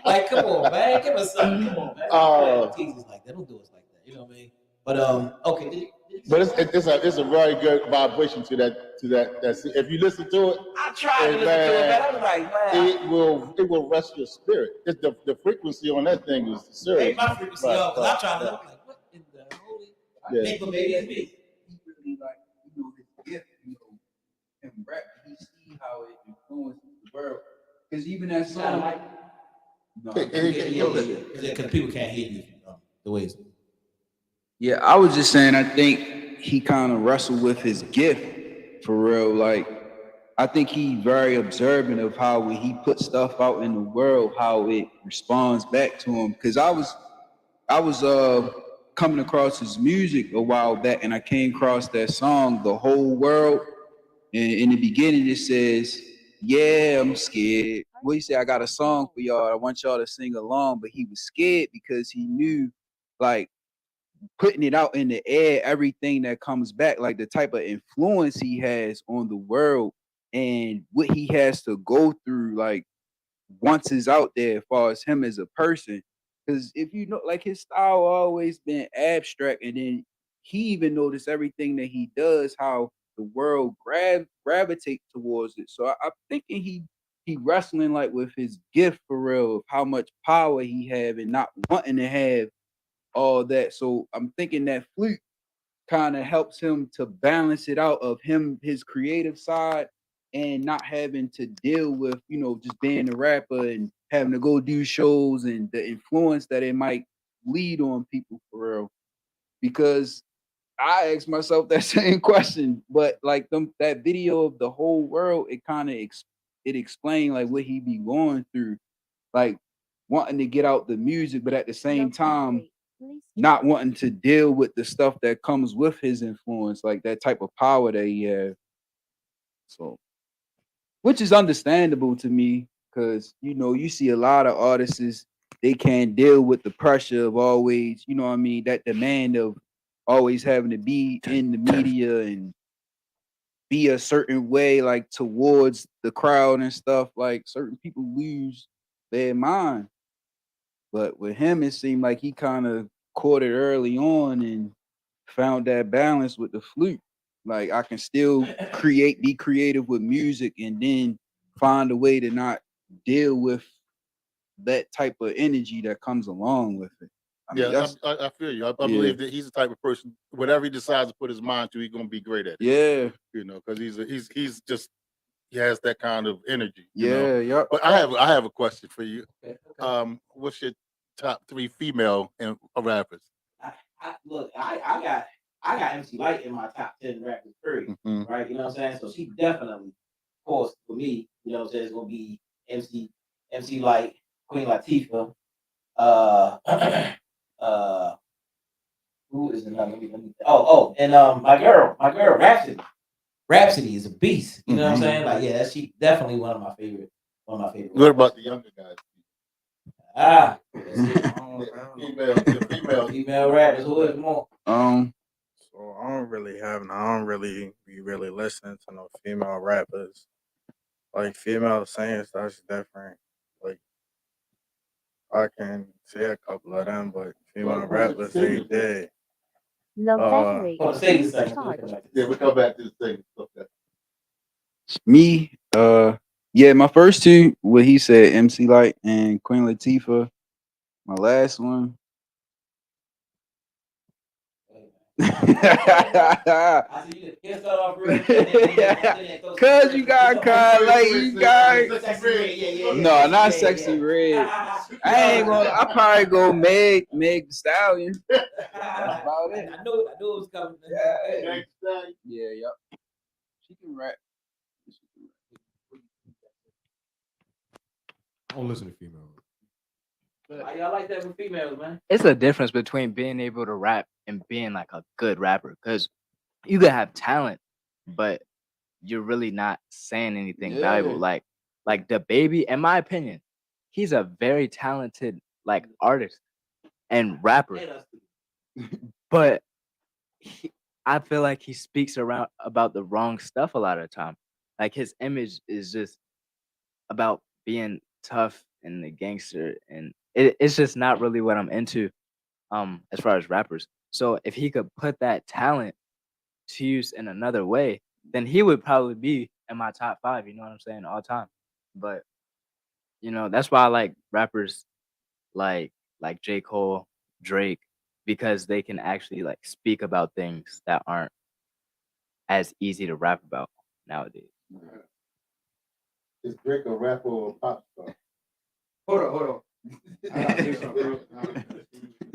Like, come on, man, give us something. Come on, man. Tease us like that. Don't do us like that. You know what I mean? But okay. But it's a very good vibration to that. If you listen to it, I tried to listen to it, but I was like, man, it will rest your spirit. It's the frequency on that thing is serious. Hey, my frequency off, because I tried to look like, what in the holy? Yeah. Maybe it's me. He really like, you know, his gift, you know, him rap. He see how it influences the world. Because even that song, Because people can't hear you the way it's. yeah, I was just saying, I think he kind of wrestled with his gift for real. Like, I think he very observant of how when he puts stuff out in the world, how it responds back to him. Because I was coming across his music a while back, and I came across that song, "The Whole World." And in the beginning, it says, "Yeah, I'm scared." Well, he said, "I got a song for y'all. I want y'all to sing along." But he was scared because he knew, like, putting it out in the air, everything that comes back, like the type of influence he has on the world and what he has to go through, like once it's out there, as far as him as a person. Because if you know, like his style always been abstract, and then he even noticed everything that he does, how the world gravitate towards it. So I'm thinking he wrestling like with his gift for real, of how much power he have and not wanting to have all that. So I'm thinking that flute kind of helps him to balance it out of him, his creative side, and not having to deal with, you know, just being a rapper and having to go do shows and the influence that it might lead on people for real. Because I asked myself that same question, but like that video of The Whole World, it kind of it explained like what he be going through, like wanting to get out the music, but at the same time not wanting to deal with the stuff that comes with his influence, like that type of power that he has. So, which is understandable to me, because you know you see a lot of artists, they can't deal with the pressure of always, you know what I mean, that demand of always having to be in the media and be a certain way, like towards the crowd and stuff. Like certain people lose their mind. But with him, it seemed like he kind of caught it early on and found that balance with the flute. Like I can still be creative with music, and then find a way to not deal with that type of energy that comes along with it. I mean, I feel you. I believe that he's the type of person, whatever he decides to put his mind to, he's gonna be great at it. Yeah, you know, because he's just he has that kind of energy. Yeah. But I have a question for you. Okay. What's your top 3 female rappers? I got MC Light in my top 10 rappers, period. Mm-hmm. Right? You know what I'm saying? So she definitely, of course, for me, you know what I'm saying, it's gonna be MC Light, Queen Latifah, who is another? And my girl, Rhapsody. Rhapsody is a beast. You know what I'm saying? Like, yeah, she definitely one of my favorite. What about the younger guys? Ah, Female rappers. Who is more? So I don't really be really listening to no female rappers. Like female singers, that's different. Like I can see a couple of them, but female rappers, they dead. Low battery. Hold on, say Please this second. charge. Yeah, we come back to the thing. Okay. Me, yeah, my first two, what he said, MC Light and Queen Latifah. My last one. Cause you got kind of like you got no, not Sexy Red. I ain't gonna. I probably go Meg Thee Stallion. That's about it. I knew it was coming. Yeah, yep. She can rap. I don't listen to females. How y'all like that with females, man? It's a difference between being able to rap and being like a good rapper. Cause you could have talent, but you're really not saying anything valuable. Yeah. Like the baby, in my opinion, he's a very talented like artist and rapper. But I feel like he speaks around about the wrong stuff a lot of the time. Like his image is just about being tough and the gangster, and it's just not really what I'm into as far as rappers. So if he could put that talent to use in another way, then he would probably be in my top 5, you know what I'm saying, all time. But that's why I like rappers like J. Cole, Drake, because they can actually like speak about things that aren't as easy to rap about nowadays. Is Drake a rapper or a pop star? Hold on. I gotta say something,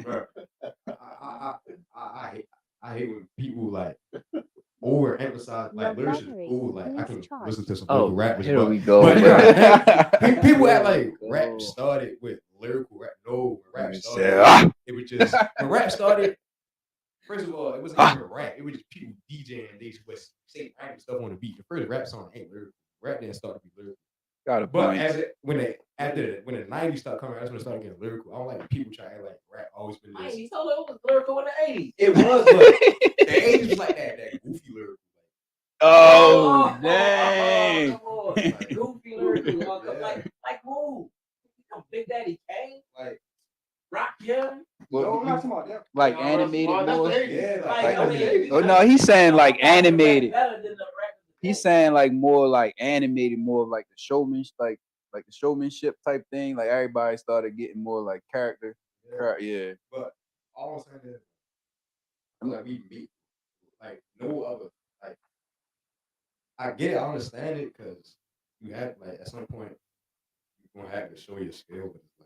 bro. I hate when people like overemphasize like Low lyrics is battery. cool. Like I Please can charge. listen to some Oh, local rappers. here but, we go. But people act like Here we rap go. started with lyrical rap. No, when rap Let me started, say, it was just when rap started. First of all, it wasn't even rap. It was just people DJing. They just say random stuff on the beat. The first rap song ain't lyrical. Rap didn't start to be lyrical. Got a But point. when the 90s started coming, that's when it started getting lyrical. I don't like people trying to act like rap always been this. He told her it was lyrical in the 80s. It was, but the 80s was like that goofy lyrical. Oh, dang. Goofy lyrical. Like who? Big Daddy Kane? Like Rock Young? no, I'm not talking about that. Like animated more. Yeah, Oh no, he's saying like animated. He's saying like more like animated, more of like the showmanship, like the showmanship type thing. Like everybody started getting more like character. Yeah. But all I'm saying is, like we meet, like no other, like I get it, I understand it, because you have like at some point you're gonna have to show your skill, but it's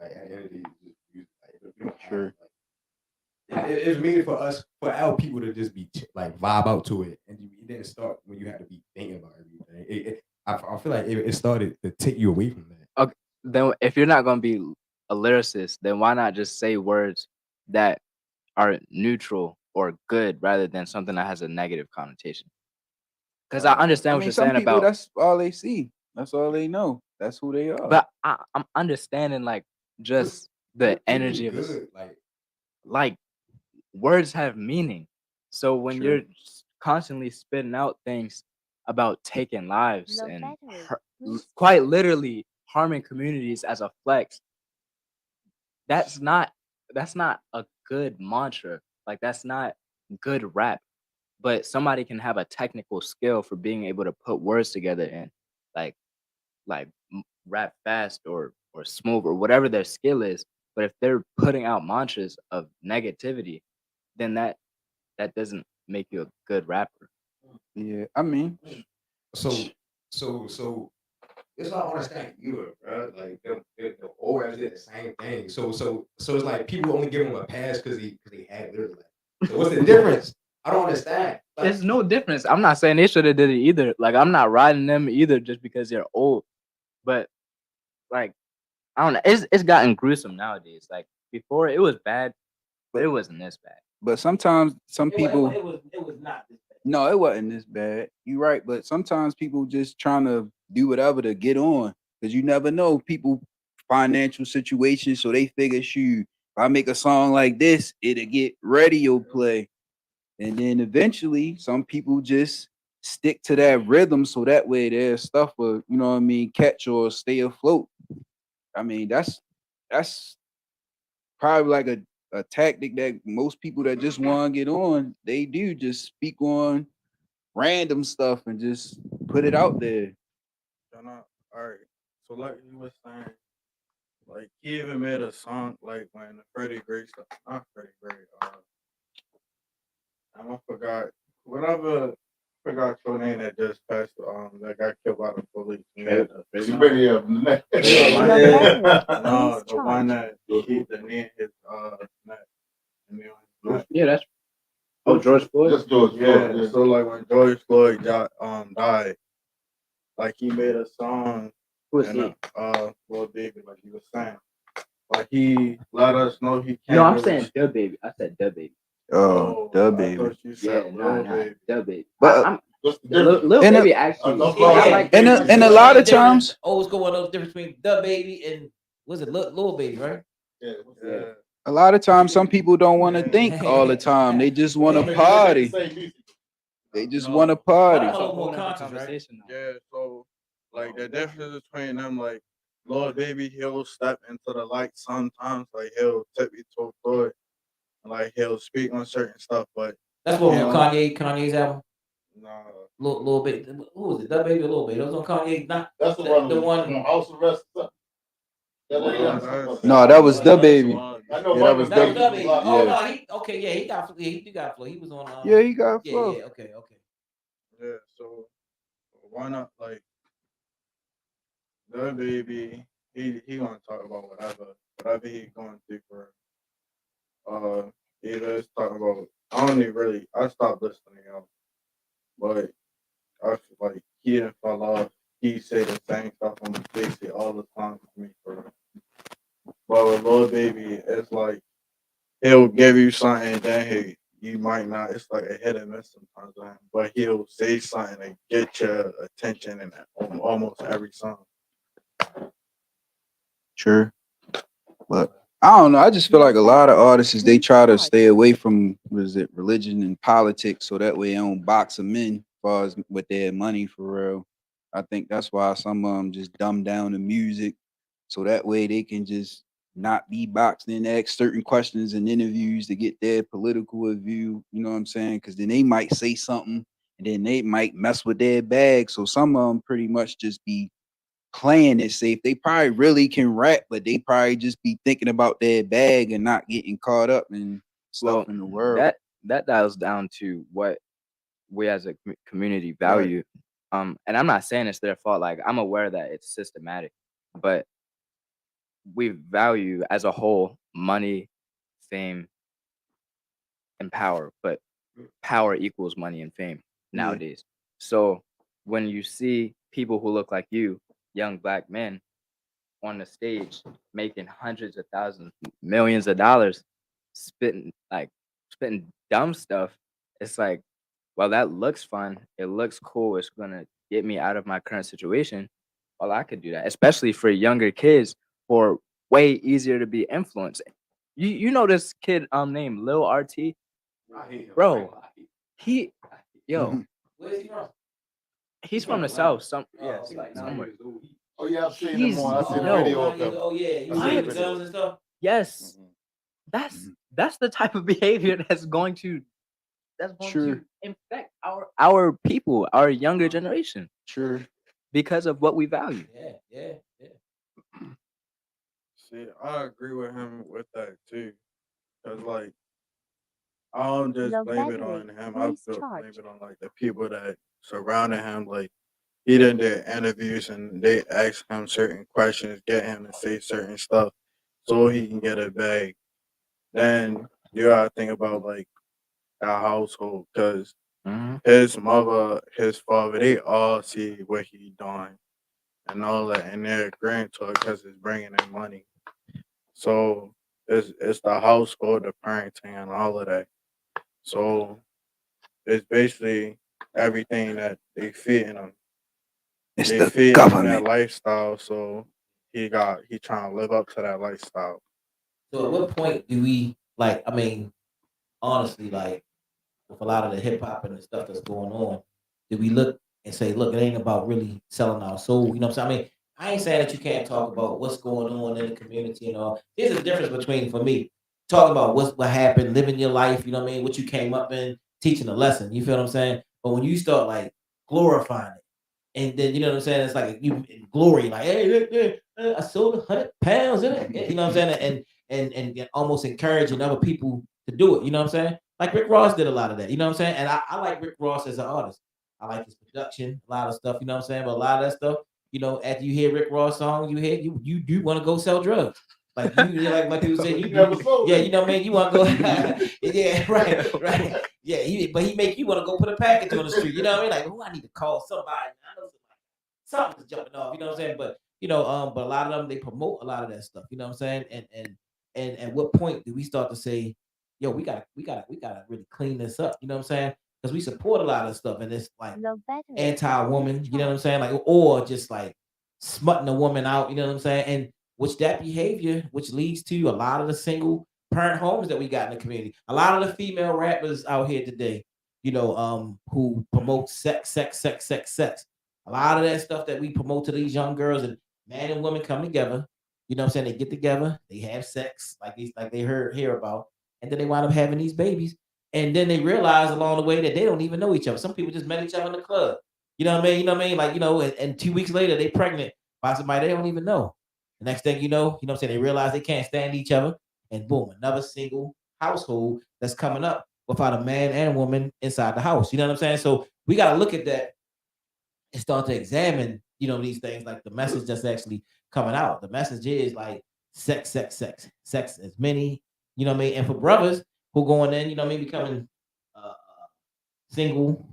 like at the end of the day, you don't have, Sure. it's made for us, for our people to just be like vibe out to it, and it didn't start when you had to be thinking about everything. I feel like it started to take you away from that. Okay, then if you're not gonna be a lyricist, then why not just say words that are neutral or good rather than something that has a negative connotation? Because I understand what you're some saying people, about, that's all they see. That's all they know. That's who they are. but I'm understanding like just the energy of good, like words have meaning. So when True. you're constantly spitting out things about taking lives Low and battery. Please quite literally harming communities as a flex, that's not a good mantra. Like that's not good rap. But somebody can have a technical skill for being able to put words together and like rap fast or smooth or whatever their skill is. But if they're putting out mantras of negativity, then that doesn't make you a good rapper. Yeah, I mean, So it's not understand either, bro. Like the old rappers did the same thing. So it's like people only give them a pass because they had lyrics. Like, so what's the difference? I don't understand. Like, There's no difference. I'm not saying they should have did it either. Like I'm not riding them either just because they're old. But like I don't know. It's gotten gruesome nowadays. Like before it was bad, but it wasn't this bad. but sometimes some people. It was not this bad. No, it wasn't this bad. You're right, but sometimes people just trying to do whatever to get on, because you never know. People financial situation. So they figure, shoot, if I make a song like this, it'll get radio play. And then eventually some people just stick to that rhythm so that way their stuff will, you know what I mean, catch or stay afloat. I mean, that's probably like a tactic that most people that just want to get on, they do just speak on random stuff and just put it out there. All right. So like you was saying, like he even made a song like when Freddie Gray stuff, not Freddie Gray. I forgot whatever. Forgot your name that just passed. That got killed by the police. Yeah. No, the one that he the knee his neck. Yeah, that's George Floyd. Just George Floyd. Yeah. So like when George Floyd died, like he made a song. Who is he? Lil Baby, like you was saying. Like he let us know he can't. No, I'm saying the baby. I said the baby. Oh, the I baby. thought you said Lil Baby. The baby. But I'm What's the difference? Lil And Baby actually. Yeah. I like and a lot of times, what's going on? The difference between the baby and was it Lil Baby, right? Yeah. a lot of times, some people don't want to think all the time. They just want to party. They just want to party. I'm a little more conscious, right? Yeah, so like the difference between them, like Lord Baby, he'll step into the light sometimes, like he'll tip you toe through it, and like he'll speak on certain stuff, but That's what was on Kanye's album. nah, Little bit. Who was it? That baby, a little bit. It was on Kanye. Not That's the one on house arrest. No, that was the baby. I know Yeah, that Mike was that the was that baby. Oh Yeah. no, he got he got flow. He was on. Yeah, he got Yeah, flow. yeah. Okay. yeah, so why not like the baby? He gonna talk about whatever he going through for. He does talk about. I don't even really. I stopped listening to him, but I feel like he didn't fall off. He say the same stuff on the face all the time to me for. But with Lil Baby, it's like he'll give you something, then you might not. It's like a hit and miss sometimes, with him, but he'll say something and get your attention in almost every song. Sure. But I don't know. I just feel like a lot of artists they try to stay away from religion and politics, so that way they don't box them in as far as with their money for real. I think that's why some of them just dumb down the music, so that way they can just not be boxed in, ask certain questions in interviews to get their political view. You know what I'm saying? Because then they might say something, and then they might mess with their bag. So some of them pretty much just be playing it safe. They probably really can rap, but they probably just be thinking about their bag and not getting caught up in stuff in the world. That dials down to what we as a community value. And I'm not saying it's their fault. Like I'm aware that it's systematic, but we value as a whole money, fame, and power. But power equals money and fame nowadays. So when you see people who look like you, young black men, on the stage making hundreds of thousands, millions of dollars, spitting dumb stuff, it's like, well, that looks fun. It looks cool. It's gonna get me out of my current situation. Well, I could do that, especially for younger kids who are way easier to be influenced. You know this kid named Lil RT, bro. He yo, Where's he from? he's from the south. Somewhere. Oh yeah, I've seen He's- him on. I seen no. the video of him. Oh yeah, he was I with see the the guns and stuff. Yes, that's the type of behavior that's going to Sure. infect our people, our younger generation, Sure. because of what we value. Yeah. See, I agree with him with that too, cause like I don't just Low blame it battery, on him. I please feel blame charge. it on like the people that surrounded him. Like he did their interviews and they ask him certain questions, get him to say certain stuff so he can get a bag. Then you gotta think about like our household, cause his mother, his father, they all see what he doing and all that, and they're agreeing to it because it's bringing in money. So it's the household, the parenting, and all of that. So it's basically everything that they fit in them. It's They the fit in that government. lifestyle. So he trying to live up to that lifestyle. So at what point do we like? I mean, honestly, like with a lot of the hip hop and the stuff that's going on, do we look and say, look, it ain't about really selling our soul? You know what I'm saying? I mean, I ain't saying that you can't talk about what's going on in the community and all. There's a difference between, for me, talking about what happened, living your life. You know what I mean? What you came up in, teaching a lesson. You feel what I'm saying? But when you start like glorifying it. And then you know what I'm saying? It's like you in glory, like, hey, look, I sold 100 pounds in it. You know what I'm saying? And almost encouraging other people to do it. You know what I'm saying? Like Rick Ross did a lot of that. You know what I'm saying? And I like Rick Ross as an artist. I like his production, a lot of stuff. You know what I'm saying? But a lot of that stuff, you know, after you hear Rick Ross song, you do want to go sell drugs. Like you like people say, yeah, you know what I mean. You want to go, yeah, right. Yeah, but he make you want to go put a package on the street. You know what I mean? Like, oh, I need to call somebody. I know something's jumping off. You know what I'm saying? But but a lot of them they promote a lot of that stuff. You know what I'm saying? And at what point do we start to say, yo, we gotta really clean this up? You know what I'm saying? Because we support a lot of stuff, and it's like Low battery. anti-woman. You know what I'm saying? Like, or just like smutting a woman out. You know what I'm saying? And which that behavior, which leads to a lot of the single parent homes that we got in the community. A lot of the female rappers out here today, who promote sex. A lot of that stuff that we promote to these young girls and man and women come together. You know what I'm saying? They get together, they have sex, like they hear about, and then they wind up having these babies. And then they realize along the way that they don't even know each other. Some people just met each other in the club. You know what I mean? You know what I mean? Like, and 2 weeks later they pregnant by somebody they don't even know. The next thing you know what I'm saying? They realize they can't stand each other, and boom, another single household that's coming up without a man and a woman inside the house. You know what I'm saying? So we gotta look at that and start to examine, these things like the message that's actually coming out. The message is like sex as many, you know what I mean? And for brothers who going in, you know what I mean, becoming single,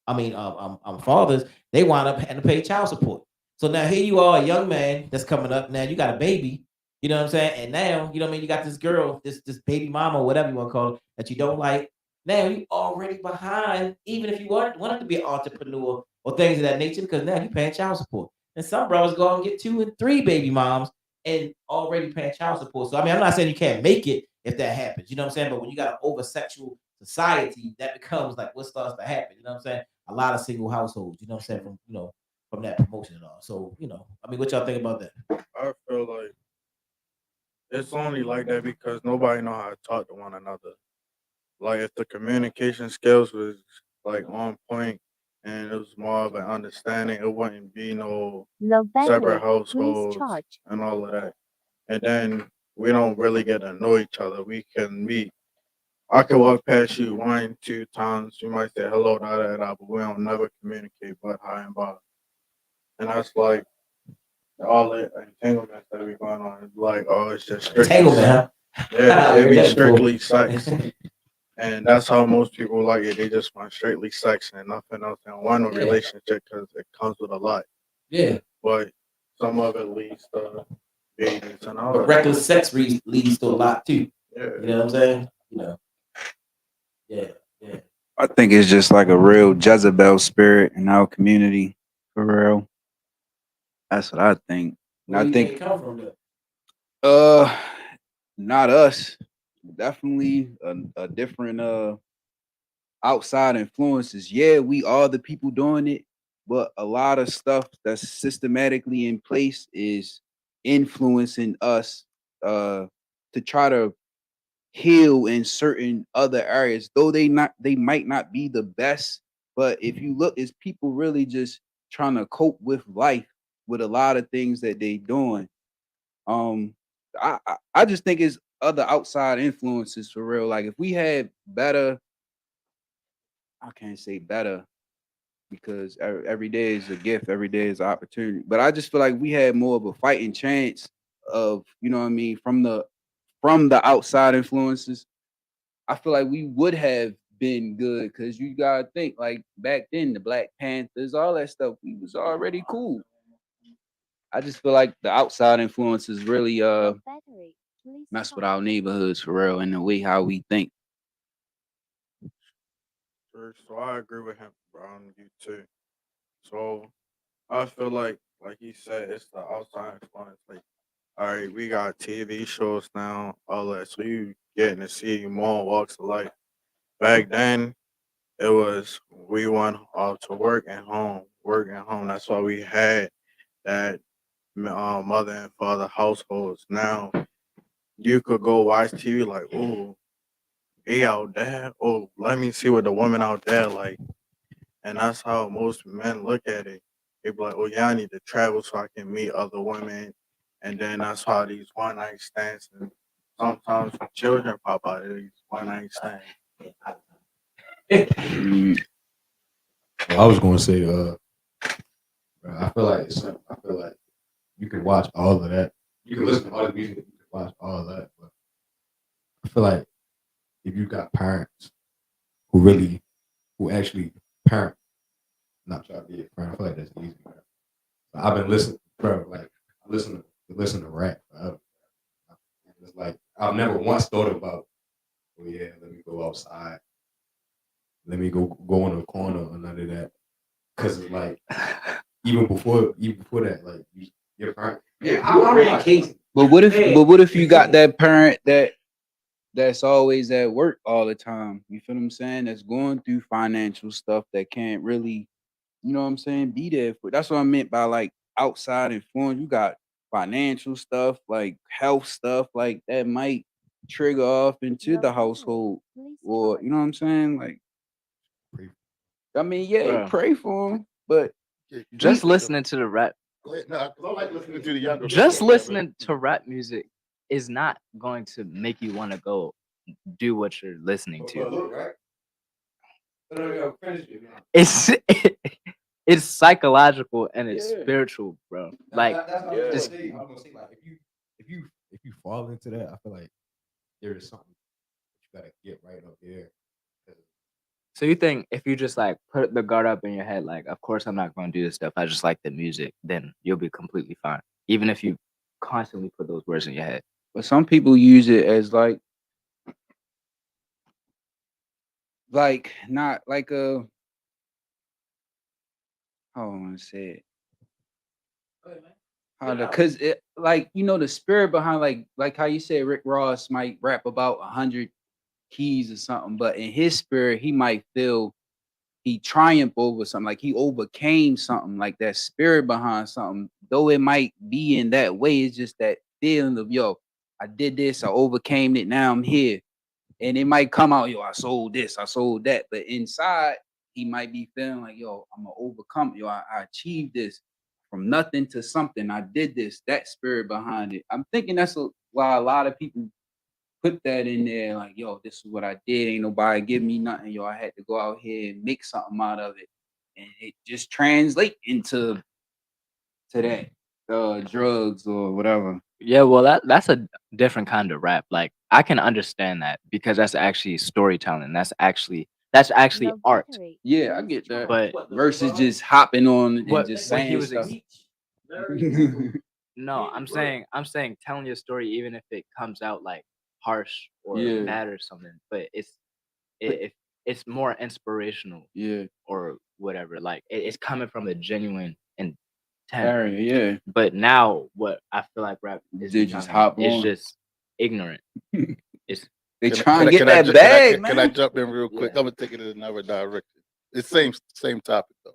fathers, they wind up having to pay child support. So now here you are, a young man that's coming up. Now you got a baby, you know what I'm saying? And now, you know what I mean, you got this girl, this baby mama, or whatever you want to call it, that you don't like. Now you already behind, even if you wanted to be an entrepreneur or things of that nature, because now you paying child support. And some brothers go out and get 2 and 3 baby moms and already paying child support. So I mean, I'm not saying you can't make it if that happens, you know what I'm saying? But when you got an over sexual society, that becomes like what starts to happen, you know what I'm saying? A lot of single households, you know what I'm saying, from that promotion and all. So, I mean, what y'all think about that? I feel like it's only like that because nobody know how to talk to one another. Like if the communication skills was like on point and it was more of an understanding, it wouldn't be no Low separate battery. Please households charge. and all of that. And then we don't really get to know each other. We can meet. I could walk past you 1, 2 times. You might say hello, but we don't never communicate but hi and bye. And that's like all the entanglements that we going on. It's like, oh, it's just strictly Entanglement, huh? yeah, it be That's cool. strictly sex. And that's how most people like it. They just want strictly sex and nothing else. They don't want no Yeah. relationship because it comes with a lot. Yeah. But some of it leads to babies and all But that. reckless sex leads to a lot too. Yeah. You know what I'm saying? Yeah. I think it's just like a real Jezebel spirit in our community, for real. That's what I think. And Where I do you think, think it come from though? uh, not us. Definitely a different outside influences. Yeah, we are the people doing it, but a lot of stuff that's systematically in place is influencing us to try to heal in certain other areas, though they might not be the best. But if you look, it's people really just trying to cope with life with a lot of things that they doing. um I just think it's other outside influences for real. Like if we had better, I can't say better because every day is a gift, every day is an opportunity. But I just feel like we had more of a fighting chance of, you know what I mean, from the outside influences. I feel like we would have been good because you gotta think like back then the Black Panthers, all that stuff, we was already cool. I just feel like the outside influences really Low battery. Please mess with charge. our neighborhoods for real and the way how we think. Sure. So I agree with him, bro, on you too. So I feel like like you said, it's the outside influence. Like, all right, we got TV shows now, all that. So you getting to see more walks of life. Back then, it was we went out to work and home, work and home. That's why we had that mother and father households. Now you could go watch TV like, oh, he out there. Oh, let me see what the woman out there like. And that's how most men look at it. They be like, oh yeah, I need to travel so I can meet other women. And then that's how these one night stands and sometimes children pop out of these one night stands. Well, I was gonna say, I feel like I feel like you can watch all of that. You can listen to all the music. You can watch all of that. But I feel like if you got parents who actually parent, not try to be a parent, I feel like that's easy. Man. I've been listening, bro. Like listen to rap. It's like I've never once thought about, oh yeah, let me go outside, let me go in the corner or none of that. Because it's like even before that, like your parent. Yeah, I'm not case. But what if you got that parent that's always at work all the time? You feel what I'm saying? That's going through financial stuff that can't really, you know what I'm saying, be there for. That's what I meant by like outside influence. You got financial stuff, like health stuff, like that might trigger off into the household, or you know what I'm saying? Like, I mean, yeah, Bro. pray for them, but Just listening to the rap, Go ahead. No, 'cause I like listening to the younger. just people, listening to rap music is not going to make you want to go do what you're listening to. It's it's psychological and it's Yeah. spiritual, bro. Like, that's what Yeah. I'm gonna say. Like if you fall into that, I feel like there is something you gotta get right up there. so you think if you just like put the guard up in your head, like, of course I'm not going to do this stuff. I just like the music, then you'll be completely fine. Even if you constantly put those words in your head. But some people use it as like not like a, how I want to say it. Because it, like, you know, the spirit behind, like how you said Rick Ross might rap about 100 keys or something, but in his spirit he might feel he triumphed over something, like he overcame something, like that spirit behind something. Though it might be in that way, it's just that feeling of, yo, I did this, I overcame it, now I'm here. And it might come out, yo, I sold this, I sold that, but inside he might be feeling like, yo, I'm gonna overcome it. Yo, I achieved this from nothing to something. I did this, that spirit behind it. I'm thinking why a lot of people put that in there, like, yo, this is what I did. Ain't nobody give me nothing. Yo, I had to go out here and make something out of it. And it just translate into that drugs or whatever. Yeah, well, that's a different kind of rap. Like, I can understand that because that's actually storytelling. That's actually Love art. decorate. Yeah, I Please get that. try. But Versus just hopping on and what just what he saying was stuff. no, I'm saying telling your story even if it comes out like harsh or Yeah. bad or something, but it's more inspirational Yeah. or whatever. Like it's coming from a genuine intent. Area, yeah. But now what I feel like rap is They just becoming hop is on. just ignorant. It's They Can I- trying can to I- get can I that ju- bag, can I, man. Can I jump in real quick? Yeah. I'm gonna take it in another direction. It's same topic though,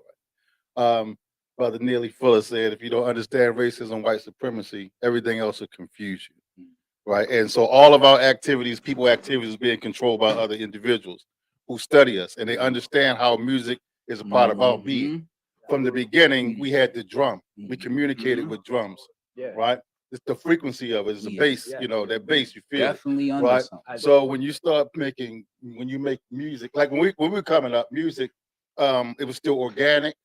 right? Brother Neely Fuller said, if you don't understand racism, white supremacy, everything else will confuse you, right? And so all of our activities, people activities, is being controlled by other individuals who study us and they understand how music is a part of our being. From the beginning, we had the drum. We communicated with drums, right? It's the frequency of it. It's the bass, Yeah. you know, that bass you feel. Definitely under Right. something. So when you make music, like when we were coming up, music, it was still organic,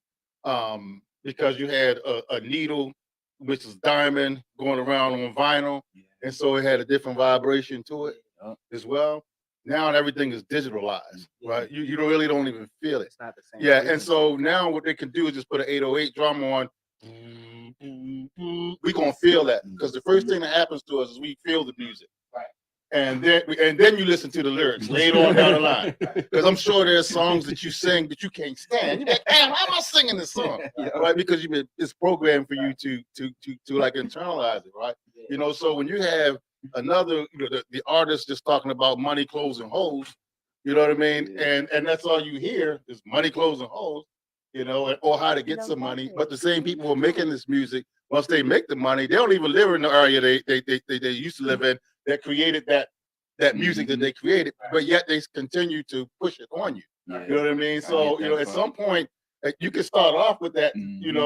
because you had a needle, which is diamond, going around on vinyl, and so it had a different vibration to it as well. Now everything is digitalized, right? You really don't even feel it. It's not the same. Yeah, and so now what they can do is just put an 808 drum on. We gonna feel that because the first thing that happens to us is we feel the music. Right. And then you listen to the lyrics later on down the line. Because I'm sure there's songs that you sing that you can't stand. You're like, damn, how am I singing this song? Right? Because it's programmed for you to like internalize it, right? You know, so when you have another, the artist just talking about money, clothes, and hoes, you know what I mean? And that's all you hear is money, clothes, and hoes, or how to get some money. But the same people who are making this music, once they make the money, they don't even live in the area they used to live in. That created that music that they created, but yet they continue to push it on you. You know what I mean? So, at some point, you can start off with that,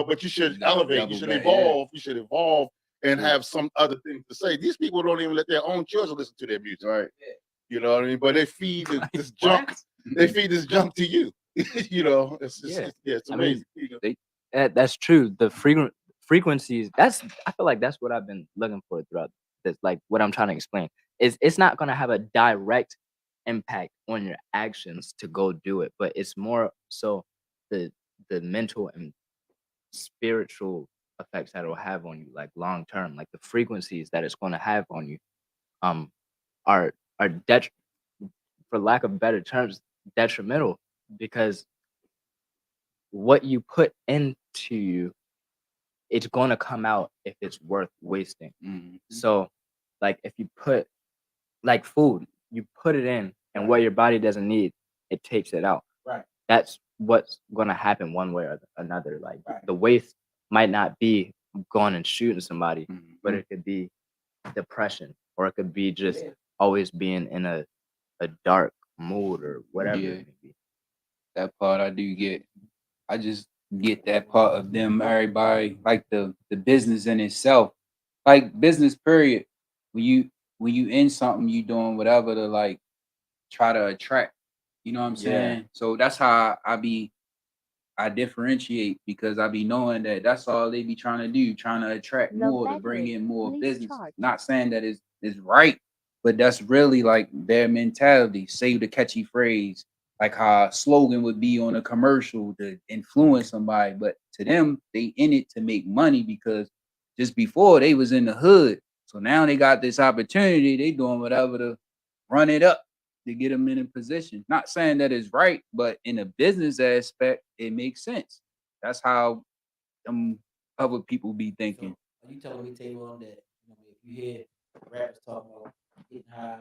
but you should elevate, you should evolve, and have some other things to say. These people don't even let their own children listen to their music. Right. You know what I mean? But they feed this junk. They feed this junk to you. It's just, it's amazing. That's true. The frequencies. I feel like that's what I've been looking for throughout this. Like what I'm trying to explain is it's not gonna have a direct impact on your actions to go do it, but it's more so the mental and spiritual effects that it'll have on you, like long term, like the frequencies that it's going to have on you, are for lack of better terms, detrimental, because what you put into you, it's going to come out if it's worth wasting. So, like if you put like food, you put it in, and what your body doesn't need, it takes it out. Right. That's what's going to happen one way or another. Like the waste might not be going and shooting somebody, but it could be depression, or it could be just always being in a dark mood or whatever it may be. That part I do get. I just get that part of them, everybody, like the business in itself. Like business period. When you in something, you doing whatever to like try to attract. You know what I'm saying? So that's how I differentiate, because I be knowing that that's all they be trying to do, trying to attract more, to bring in more business. Not saying that is right, but that's really like their mentality. Say the catchy phrase, like how a slogan would be on a commercial to influence somebody, but to them, they in it to make money, because just before they was in the hood. So now they got this opportunity, they doing whatever to run it up to get them in a position. Not saying that it's right, but in a business aspect, it makes sense. That's how other people be thinking. So, are you telling me, Taylor, that if you hear rappers talking about getting high,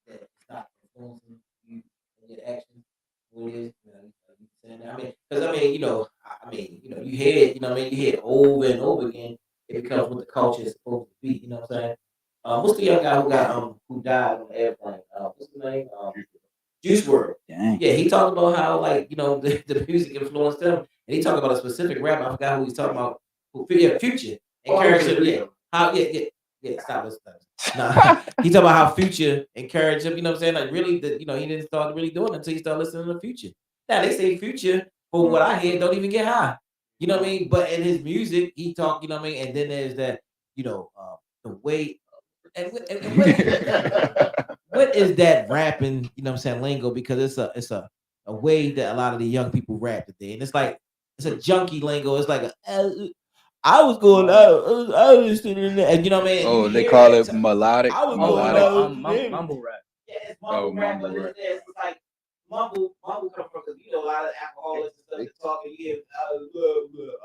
that it's not influencing you and your actions? What it is? You saying that? Because you hear it. You hear it over and over again. It becomes what the culture is supposed to be. You know what I'm saying? What's the young guy who died on the airplane? What's his name? Juice WRLD. Dang. Yeah, he talked about how the music influenced him, and he talked about a specific rapper. I forgot who he's talking about. Future. Encouraged him. Yeah. How? Yeah. Stop listening. Nah, he talking about how Future encouraged him. You know what I'm saying? Like really, he didn't start really doing it until he started listening to Future. Now they say Future, from what I hear, don't even get high. You know what I mean? But in his music, he talk. You know what I mean? And then there's that. The way. And what is that rapping? You know what I'm saying, lingo? Because it's a way that a lot of the young people rap today, and it's like it's a junkie lingo. It's like I was going out, I was listening, and you know what I mean. Oh, they call it melodic. I was melodic. going out, Mumble rap. Yeah, it's mumble rap, but mumble rap. it's like mumble come from, because a lot of alcoholics and stuff that talk and you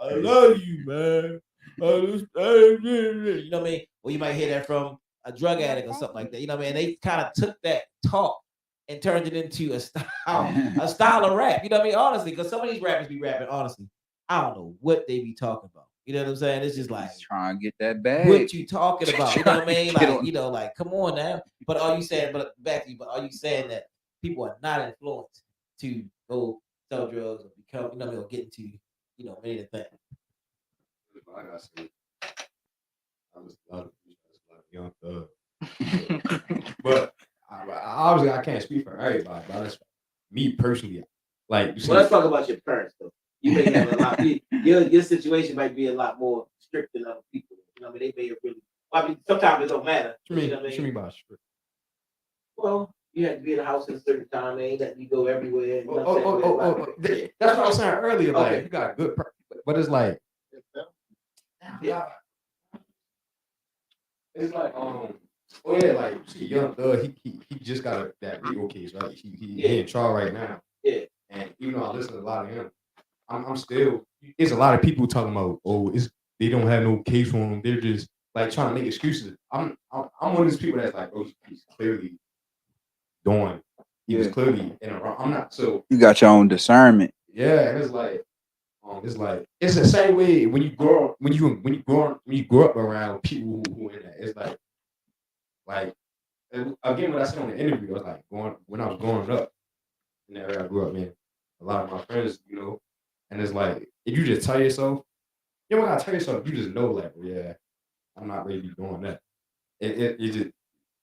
I love you, man. You know what I mean? Or you might hear that from a drug addict or something like that. You know what I mean? They kind of took that talk and turned it into a style of rap. You know what I mean? Honestly, because some of these rappers be rapping, honestly, I don't know what they be talking about. You know what I'm saying? It's just like, trying to get that bag. What you talking about? You know what I mean? Like, come on now. But are you saying, but are you saying that people are not influenced to go sell drugs or become, or get into, many of the things? Like I said, I was a lot of young thug. But obviously, I can't speak for everybody. But that's me personally. Like, Let's talk about your parents, though. You may have a lot. Your situation might be a lot more strict than other people. You know what I mean? They may have really. Sometimes it don't matter. What you mean by strict? Well, you had to be in the house at a certain time. They ain't letting you go everywhere. That's what I was saying earlier. Like, you got good, but it's like, yeah. It's like Oh yeah, like see, Young Thug, he just got that legal case, right? He in trial right now. Yeah. And even though I listen to a lot of him, I'm still. There's a lot of people talking about, oh, they don't have no case for him. They're just like trying to make excuses. I'm one of those people that's like, oh, he's clearly doing. He was clearly in a wrong. I'm not so. You got your own discernment. Yeah, and it's like it's the same way when you grow up when you grow up around people who in that. It's like and again what I said on the interview. I was like when I was growing up in the area I grew up in. A lot of my friends, and it's like if you just tell yourself, you don't gotta tell yourself. You just know, like, yeah, I'm not really doing that. You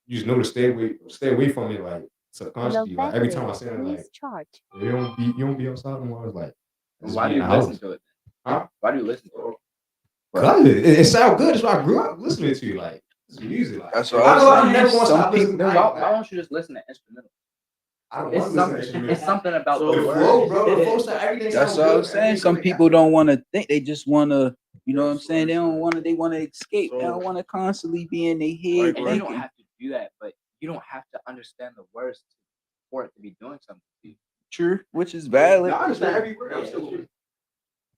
just know to stay away from it, like Low subconsciously. Like every time I battery. say it, Please like charge. you don't be outside no more. I was like, just Why be do in you the listen house. to it? Huh? Why do you listen to it? Cause it sounds good. That's why I grew up listening to. Like it's music. Like That's I what I was know I'm saying. never gonna Some stop listening. Then I why ain't like- don't you just listen to instrumental? I don't want to listen to instrumental. It's something about The the flow, words. bro. The flow sound everything. That's sounds what I good. was saying. Everything Some good. people don't want to think. They just want to, you know what I'm saying? They don't want to. They want to escape. They don't want to constantly be in their head. And you don't thinking. have to do that, but you don't have to understand the words for it to be doing something to you. True, which is valid. I understand every word. I'm still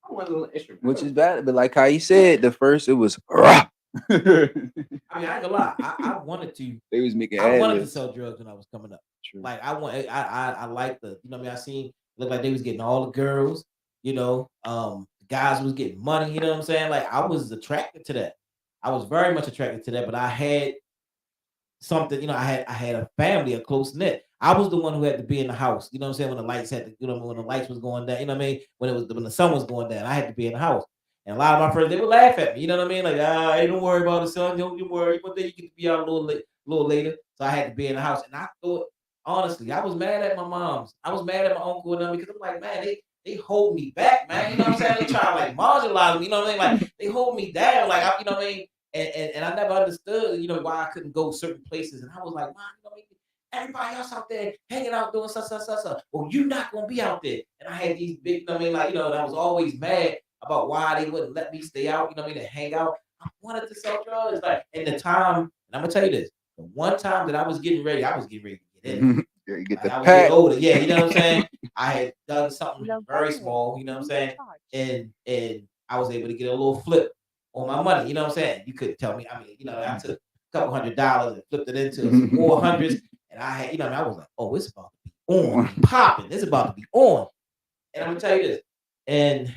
I want a little instrument. Which is valid. But like how he said, the first it was. I mean, I ain't gonna lie. I wanted to. They was making I wanted to ad-libs. sell drugs when I was coming up. True. Like I like the, you know what I mean? I seen look like they was getting all the girls, guys was getting money, you know what I'm saying? Like I was attracted to that. I was very much attracted to that, but I had something, I had a family, a close knit. I was the one who had to be in the house, you know what I'm saying? When the lights had to, when the lights was going down, you know what I mean? When the sun was going down, I had to be in the house. And a lot of my friends, they would laugh at me, you know what I mean? Like, hey, don't worry about it, son. Don't worry. One day you get to be out a little later. So I had to be in the house. And I thought, honestly, I was mad at my moms. I was mad at my uncle and them because I'm like, man, they hold me back, man. You know what I'm saying? They try to like marginalize me, you know what I mean? Like they hold me down, like you know what I mean? And I never understood, why I couldn't go certain places. And I was like, Mom, you know what I mean? Everybody else out there hanging out doing such. Well, you're not gonna be out there. And I had these big, you know what I mean? Like, and I was always mad about why they wouldn't let me stay out, you know what I mean, and hang out. I wanted to sell drugs. Like in the time, and I'm gonna tell you this, the one time that I was getting ready to get in. Yeah, you get Like, the I was pack. getting older. Yeah, you know what I'm saying? I had done something Low very battery. small, you know what I'm Please saying? charge. And I was able to get a little flip on my money, you know what I'm saying? You couldn't tell me. I mean, I took a couple $100 and flipped it into some more hundreds. And I had, I was like, oh, it's about to be on, popping. It's about to be on. And I'm gonna tell you this. And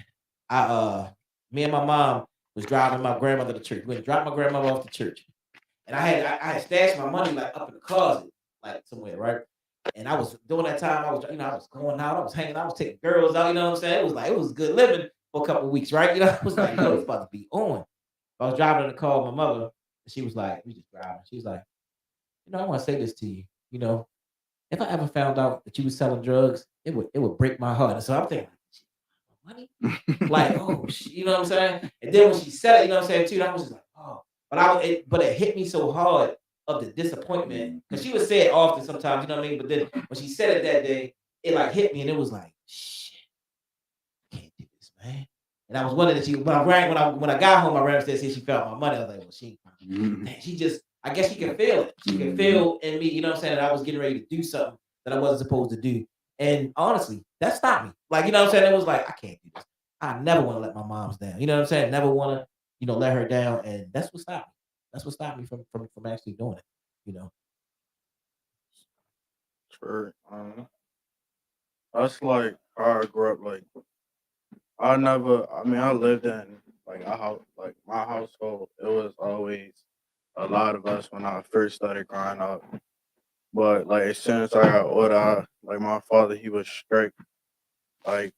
me and my mom was driving my grandmother to church. We went and dropped my grandmother off to church. And I had stashed my money like up in the closet, like somewhere, right? And I was during that time, I was going out, I was hanging out, I was taking girls out, you know what I'm saying? It was good living for a couple of weeks, right? I was like, yo, it's about to be on. I was driving in the car with my mother, and she was like, we just driving. She was like, I want to say this to you, if I ever found out that you was selling drugs, it would break my heart. And so I'm thinking, money? Like, oh, you know what I'm saying? And then when she said it, you know what I'm saying, too, I was just like, oh. But it hit me so hard of the disappointment. Because she would say it often sometimes, you know what I mean? But then when she said it that day, it like hit me and it was like, shit, I can't do this, man. And I was wondering if when I got home, I ran upstairs and she felt my money. I was like, well, she just, I guess she can feel it. She can feel in me, you know what I'm saying, that I was getting ready to do something that I wasn't supposed to do. And honestly, that stopped me. Like, you know what I'm saying? It was like, I can't do this. I never want to let my mom's down. You know what I'm saying? Never want to, let her down. And that's what stopped me. That's what stopped me from actually doing it. Sure. That's like how I grew up. Like I lived in like a house, like my household. It was always a lot of us when I first started growing up. But like as soon as I got older, like my father, he was strict. Like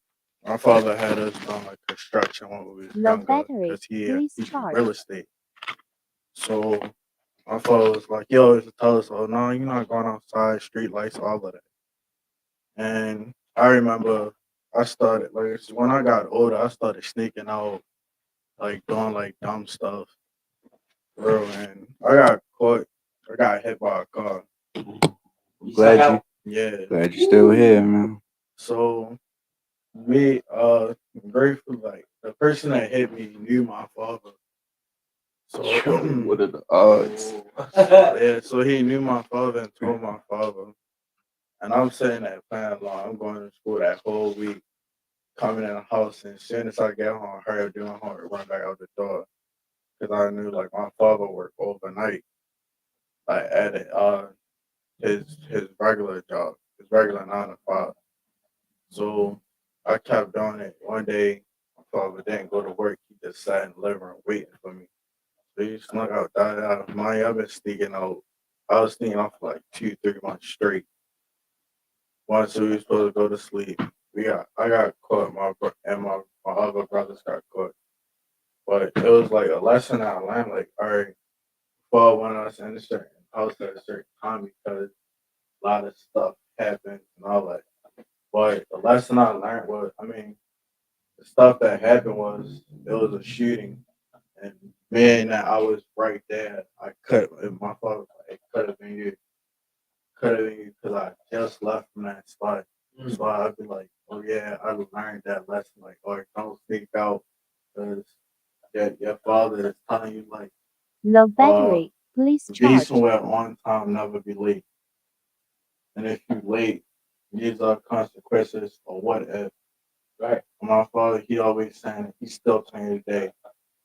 my father had us doing like construction when we was Low younger battery. because Please he's charge. real estate. So my father was like, he always would tell us, "Oh no, you're not going outside, street lights, all of that." And I remember I started like when I got older, I started sneaking out, like doing like dumb stuff, bro. And I got caught. I got hit by a car. Glad Yeah. you're still here, man. So grateful, like the person that hit me knew my father. So What are the odds? Yeah, so he knew my father and told my father. And I'm sitting there playing along. I'm going to school that whole week, coming in the house, and as soon as I get home, hurry up, doing homework, run back out the door. Because I knew, like, my father worked overnight, like, at his regular job, his regular 9 to 5. So I kept doing it. One day, my father didn't go to work. He just sat in the living room waiting for me. So he snuck out that out of money. I've been sneaking out. I was sneaking out for like 2, 3 months straight. Once we were supposed to go to sleep, I got caught. My other brothers got caught. But it was like a lesson I learned. Like, all right, fall when I was in a certain house at a certain time because a lot of stuff happened and all that. But the lesson I learned was, I mean, the stuff that happened was it was a shooting, and being that I was right there, I could. If my father was like, it could have been you because I just left from that spot. So I'd be like, oh yeah, I learned that lesson. Like, or don't sneak out because your father is telling you like, Low uh, battery. Please be charge. somewhere on time, never be late. And if you late, these are consequences or what if. Right. My father, he always saying it. He's still telling you today.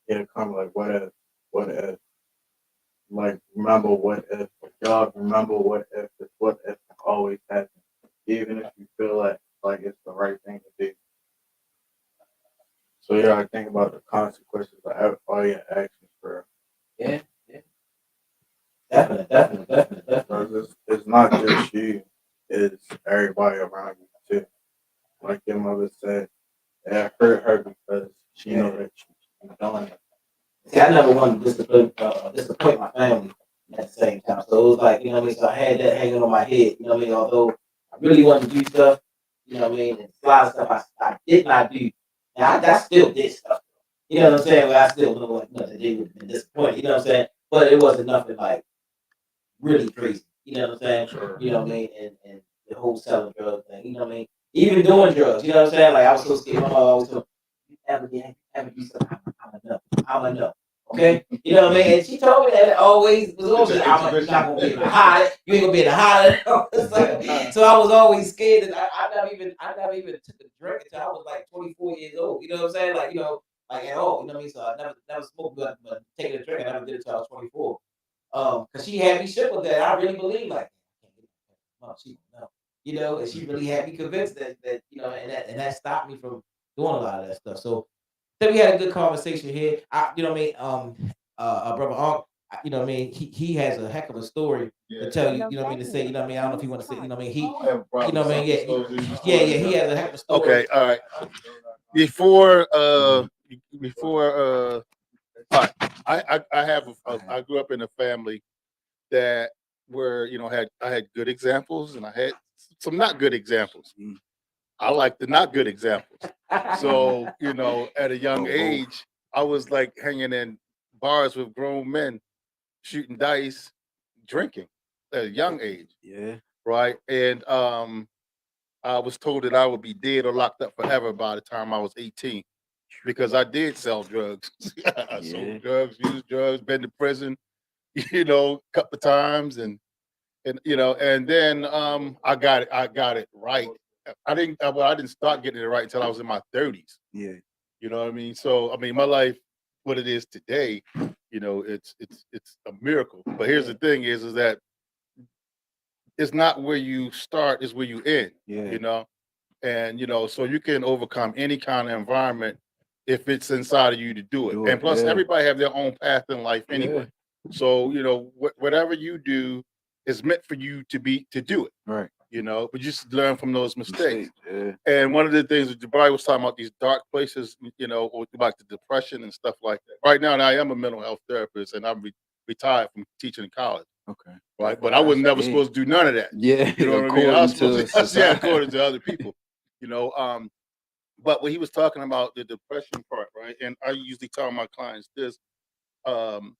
He'll come like, what if, like, remember what if, y'all remember what if, this what if always happens, even if you feel like it's the right thing to do. So yeah, I think about the consequences of all your actions, bro. Yeah, yeah. Definitely. Because it's not just you, it's everybody around you too. Like your mother said, it hurt her because she know that she's doing it. See, I never wanted to disappoint my family at the same time. So it was like, you know what I mean? So I had that hanging on my head, you know what I mean? Although I really wanted to do stuff, you know what I mean? And a lot of stuff I did not do. And I still did stuff. You know what I'm saying? Where I still know like nothing they would have been disappointed, you know what I'm saying? But it wasn't nothing like really crazy. You know what I'm saying? Sure. You know what I mean? And the whole selling drugs thing, you know what I mean? Even doing drugs, you know what I'm saying? Like I was so scared. My mom always told me, ever do something, I'm enough. Okay? You know what I mean? And she told me that it always was always you're not gonna be able to hide it. You ain't gonna be able to hide it. So I was always scared that I never even took a drink until I was like 24 years old. You know what I'm saying? Like, you know, like at all. You know what I mean? So I never smoked, but taking a drink, I never did it until I was 24. Cause she had me shook with that. I really believe like oh, she no. You know, and she really had me convinced that you know, and that stopped me from doing a lot of that stuff. So then we had a good conversation here. You know what I mean? Brother Unc, you know what I mean? He has a heck of a story to tell you. Low You know what I mean? To say, battery. you know what I mean? I don't know if you Please want to say, you charge. know what I mean? He, I have a problem you know what I mean? with Yeah, something so yeah. He has a heck of a story. Okay, all right. Before all right, I have I grew up in a family that where I had good examples and I had some not good examples. I like the not good examples. So at a young age, I was like hanging in bars with grown men, shooting dice, drinking at a young age, Yeah. right? And I was told that I would be dead or locked up forever by the time I was 18 because I did sell drugs. I sold drugs, used drugs, been to prison, a couple of times, and then I got it right. I didn't start getting it right until I was in my 30s. Yeah. You know what I mean? So I mean, my life, what it is today, it's a miracle. But here's the thing: is that it's not where you start; it's where you end. Yeah. And so you can overcome any kind of environment if it's inside of you to do it. Do And it, plus, yeah. everybody have their own path in life anyway. So whatever you do is meant for you to do it. Right. But just learn from those mistakes. Yeah. And one of the things that Dubai was talking about, these dark places, or like the depression and stuff like that. Right now, I am a mental health therapist, and I'm retired from teaching in college. Okay. Right, but I was never Yeah. supposed to do none of that. Yeah. You know what I mean? I was According supposed to to, society. according to other people. But when he was talking about the depression part, right? And I usually tell my clients this: um,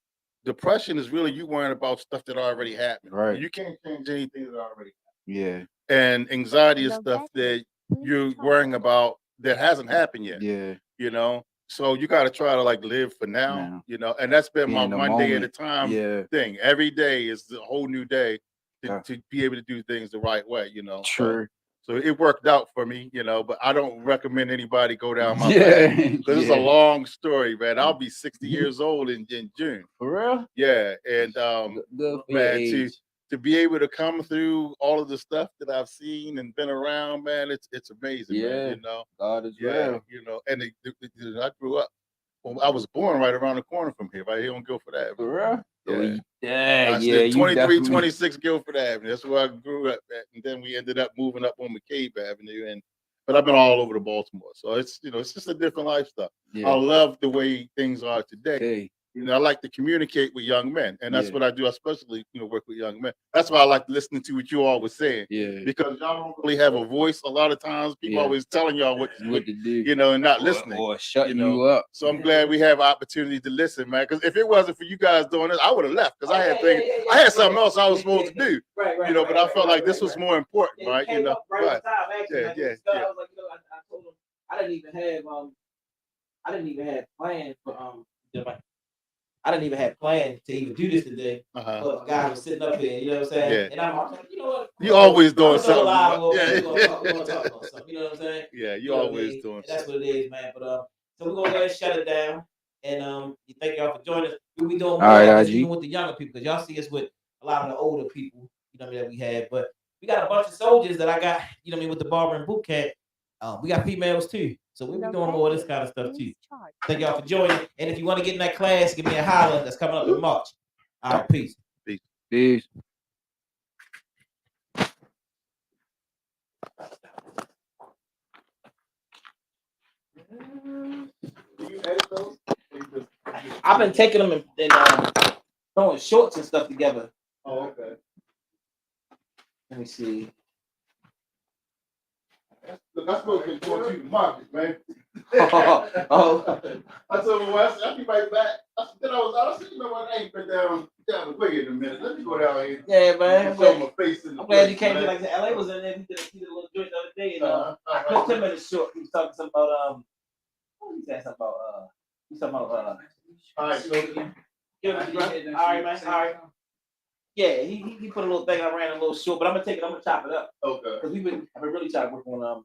depression is really you worrying about stuff that already happened. Right. You can't change anything that already Yeah. happened. And anxiety is Low stuff battery. that Please you're charge. worrying about that hasn't happened yet. Yeah. You know, So you got to try to like live for now, you know, and that's been Be my in the one day at a moment. time Yeah. thing. Every day is a whole new day Yeah. to be able to do things the right way, you know. True. So it worked out for me, you know, but I don't recommend anybody go down my Yeah. path because it's a long story, man. I'll be 60 years old in June. For real? Yeah, and Good for your man, age. to be able to come through all of the stuff that I've seen and been around, man, it's amazing, man. Yeah. You know, God is yeah, real. you know, and I grew up. Well, I was born right around the corner from here, right here on Guilford Avenue. For real? Yeah. Yeah, I yeah, said you 23, definitely 26 Guilford Avenue. That's where I grew up at. And then we ended up moving up on McCabe Avenue. But I've been all over the Baltimore. So it's, you know, it's just a different lifestyle. Yeah. I love the way things are today. Okay. You know, I like to communicate with young men. And that's Yeah. what I do. I especially, you know, work with young men. That's why I like listening to what you all was saying. Yeah. Because y'all don't really have a voice a lot of times. People Yeah. always telling y'all what to do. you know, and not listening. Or shutting you know. you up. So I'm glad we have opportunity to listen, man. Because if it wasn't for you guys doing this, I would have left. Because I had things, I had something else I was supposed to do. Right, You know, but I felt like this was more important, right? You know, right on right. time, actually. Yeah, Like, yeah, I yeah. was like, you know, I told him I didn't even have plans for I didn't even have plans to even do this today. But a guy was sitting up here, you know what I'm saying? Yeah. And I'm like, you know what? You always doing I'm gonna go something. live a little Yeah. bit. We're gonna talk about something. You know what I'm saying? Yeah, you know what I always mean? doing And that's something. what it is, man. But so we're gonna go ahead and shut it down. And thank y'all for joining us. We'll be doing more All right, of this, IG. even with the younger people, because y'all see us with a lot of the older people, you know what I mean, that we had. But we got a bunch of soldiers that I got, you know what I mean, with the barbering boot camp. We got females too. So we'll be doing more of this kind of stuff too. Thank y'all for joining. And if you want to get in that class, give me a holler. That's coming up in March. All right, peace. Peace. I've been taking them and throwing shorts and stuff together. Oh, okay. Let me see. Look, I supposed to be going to the market, man. Oh. I told him, well, I'll be right back. I said, you know what, I ain't been down the way in a minute. Let me go down here. Yeah, man. I'm glad you came. Like LA was in there. He did a little joint the other day, and I clipped him in the short. He was talking something about what was he saying something about he's talking about all right, so all right, man. All right. Yeah, he put a little thing. I ran a little short, but I'm gonna take it. I'm gonna chop it up. Okay. Because I've been really trying to work on